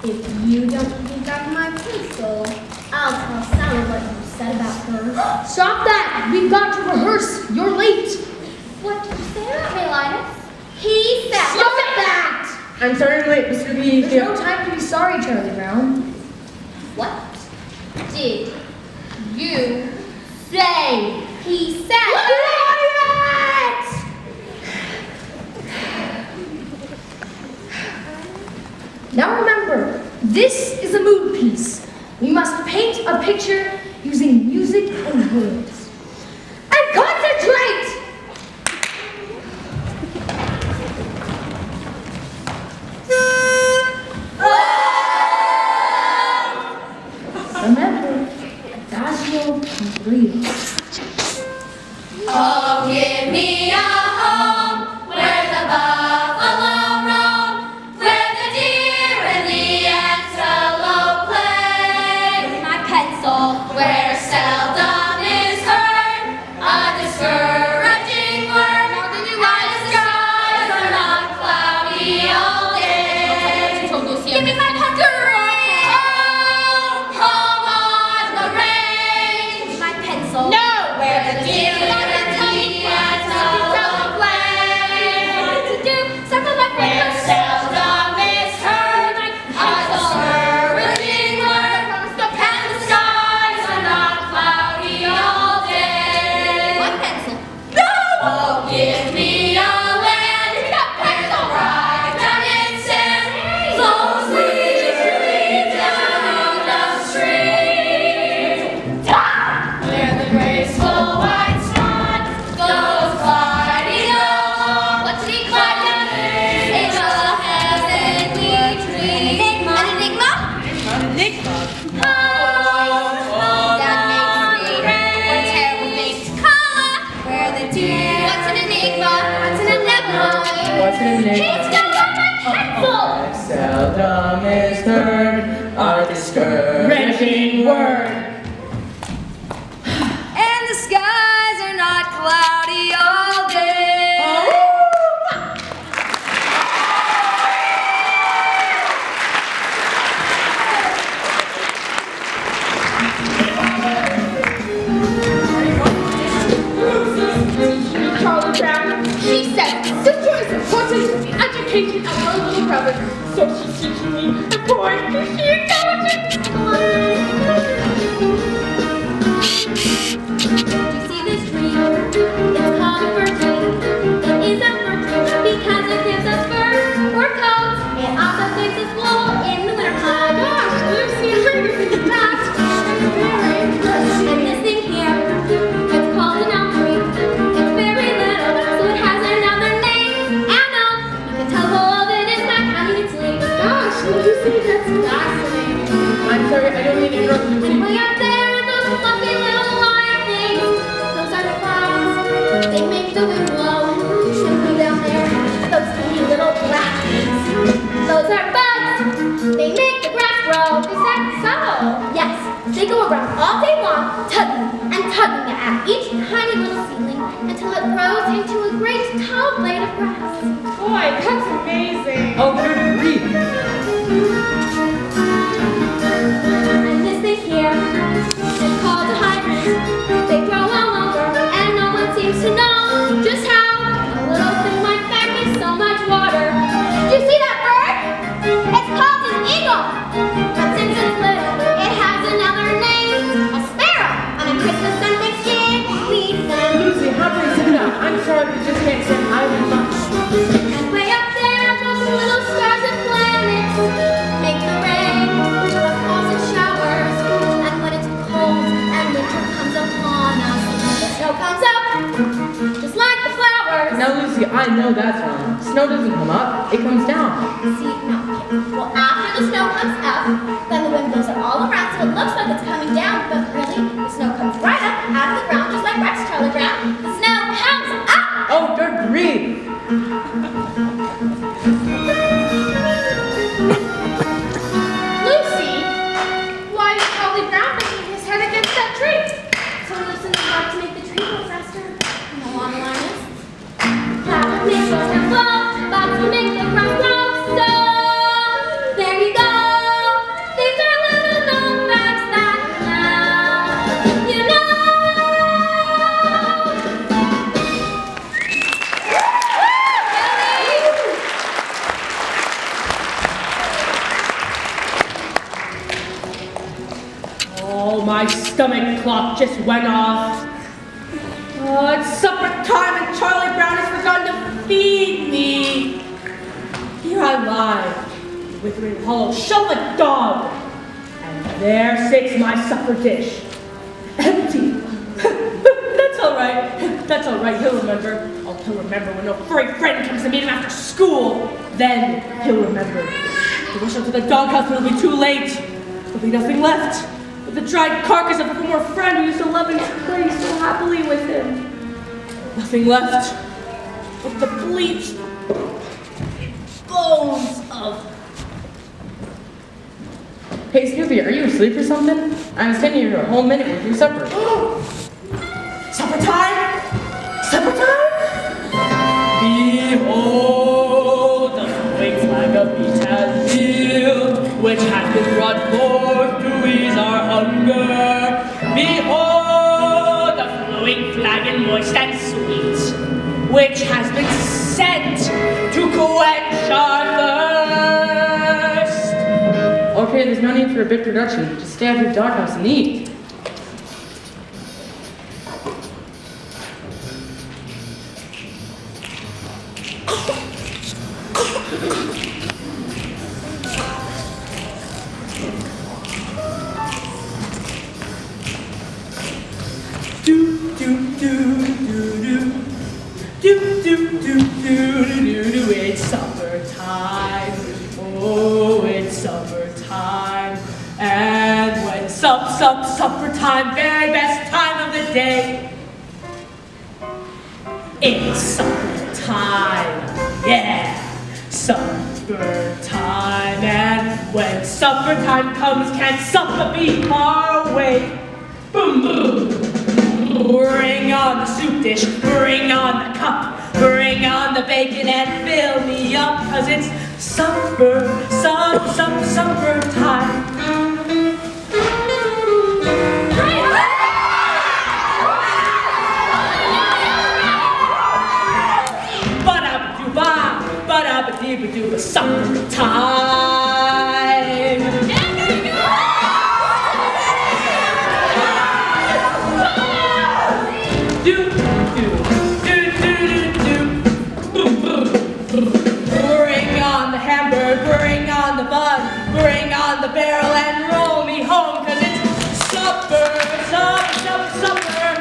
If you don't give me back my pencil, I'll tell Sally what you said about her. Stop that! We've got to rehearse. You're late. What did you say about me, Linus? He said. Stop that! I'm sorry, late, Mr. B. There's no time to be sorry, Charlie Brown. What did you say? He said. Quiet! Now remember, this is a mood piece. We must paint a picture using music and words. And concentrate! Remember, adagio and Oh, give me a home where the buffalo roam, where the deer and the antelope play. With my pencil. Where seldom is heard a discouraging word, and the skies are not cloudy all day. Give me my pencil. Home on the range. My pencil. No, where the deer and the antelope play. What to do? Circle my Where pencil. seldom is heard a discouraging word, and the skies are not cloudy all day. My pencil. Oh, give me a land where the bright diamond sand flows sweetly down the stream, where the graceful white swan goes gliding along. What did he Like call an angel of heavenly dream. An enigma? That makes me what a terrible thing to call her. Where the deer. What's an enigma? What's an enigma? What's an enigma? He's got my pencil. Seldom is heard a discouraging word. And the skies are not cloudy all day. Charlie Brown, she said, sister is important to the education of her little brother. habit, so she's teaching me the chords to sheer intelligence. Do you see this tree? It's called a fir tree. It is a fir tree because it gives us fur or coats. It also gives us wool in the wintertime. Gosh, Lucy, I didn't think that. And this thing here, it's called an elm tree. It's very little, so it has another name. And you can tell how old it is by counting its leaves. Gosh, Lucy, that's fascinating. I'm sorry, I don't mean to interrupt And Lucy. way up there, those fluffy little wire things, those are the clouds. They make the wind blow. And way down there, those teeny little black things, those are bugs. They make the grass grow. Is that so? Yes, they go around all day long, tugging and tugging at each tiny little seedling until it grows into a great tall blade of grass. Boy, that's amazing. Oh, good grief. And this thing here is called a hydrant. They grow all over, and no one seems to know just how a little thing like that gets so much water. Do you see that bird? It's called an eagle. But since it's little, it has another name, a sparrow. On a Christmas and Thanksgiving, we eat them. Lucy, how can I say that? I'm sorry, we just can't sing either much. And way up there, those little stars and planets make the rain, which falls in showers. And when it's cold and winter comes upon us, the snow comes up, just like the flowers. Now, Lucy, I know that's wrong. Snow doesn't come up, it comes down. See, no. Well, after the snow comes up, then the wind blows it all around, so it looks like it's coming down, but really, the snow comes right up out of the ground, just like Rex Charlie Brown. The snow comes up! Oh, good grief. Lucy, why is Charlie Brown banging his head against that tree? So it looks in the dark to make the tree go faster. Come along, Linus. Cloud makes the wind blow, box will make the grass grow. So there you go. These are little known facts that now you know. Oh, my stomach clock just went off. Oh, it's supper time and Charlie Brown has forgotten to feed me. Here I lie, withering hollow, shell like a dog. And there sits my supper dish. Empty. That's all right. That's all right. He'll remember. Oh, he'll remember when no furry friend comes to meet him after school. Then he'll remember. He'll rush up to the doghouse, but it'll be too late. There'll be nothing left but the dried carcass of a former friend who used to love and play so happily with him. Nothing left but the bleached bones of. Hey, Snoopy, are you asleep or something? I'm standing here a whole minute with your supper. Supper time! Supper time! Behold the flowing flag of wheat and meal, which has been brought forth to ease our hunger. Behold the flowing flag and moist and sweet, which has been sent to quench our thirst. Okay, there's no need for a big production. Just stay out of your doghouse and eat. It's supper time. Oh, it's supper time. And when supper time, very best time of the day. It's supper time. Yeah, supper time. And when supper time comes, can supper be far away? Boom, boom. Bring on the soup dish, bring on the cup, bring on the bacon and fill me up, 'cause it's supper time. Ba-da-ba-doo-ba, ba-da-ba-dee. dooba supper time. Do do do do do do. Bring on the hamburger, bring on the bun, bring on the barrel and roll me home, 'cause it's supper, supper, supper,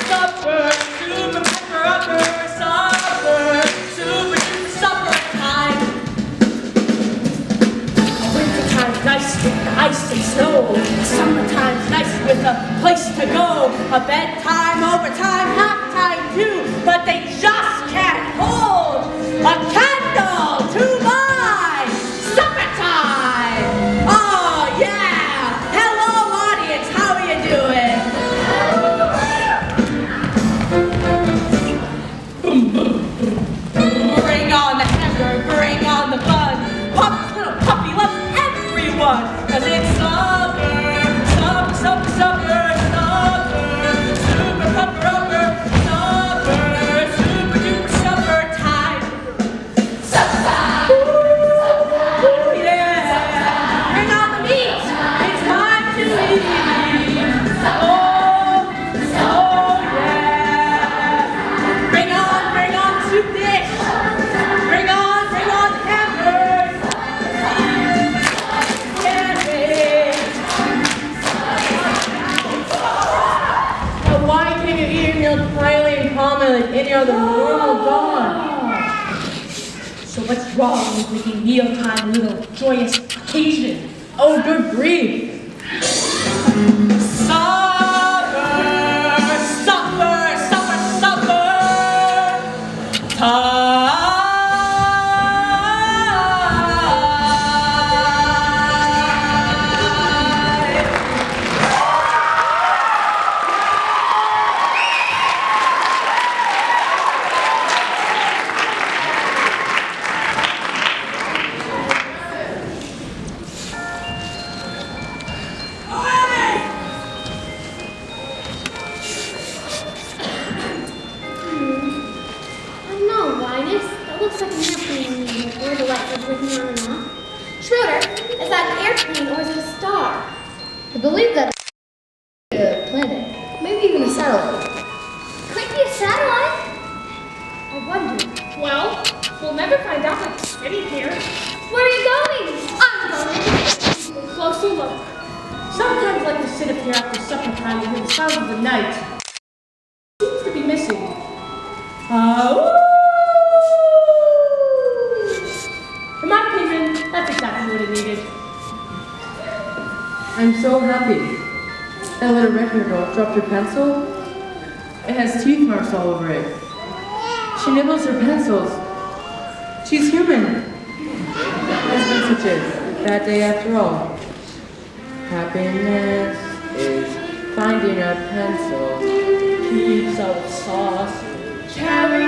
supper, super pepper upper, supper, super duper supper time. Wintertime's nice with the ice and snow, summertime's nice with a place to go, a bedtime, overtime, half time too, but they just can't hold a candle to my supper time. Oh yeah! Hello audience, how are you doing? Bring on the hamburger, bring on the bun. Papa's little puppy loves everyone, 'cause it's supper, supper, supper, supper, supper, super pupper upper, supper, super duper supper time. Ooh, yeah! Bring on the meat! It's time to eat! Oh, yeah! Bring on the soup dish! Bring on the hamburgers! Now why can't you eat your meal quietly and calmly like any other normal dog? So what's wrong with making mealtime a little joyous occasion? Oh, good grief. Supper, supper, supper, supper, time. No, Linus. That looks like an airplane where the lights are blinking on and off. Schroeder, is that an airplane or is it a star? I believe that a planet, maybe even a satellite. Could it be a satellite? I wonder. Well, we'll never find out by sitting here. Where are you going? I'm going. A closer look. Sometimes I like to sit up here after supper time and hear the sounds of the night. Seems to be missing. In my opinion, that's exactly what it needed. I'm so happy. That little red-haired girl dropped her pencil. It has teeth marks all over it. She nibbles her pencils. She's human. It's been such a bad day after all. Happiness is finding a pencil. Pizza with sauce. Carry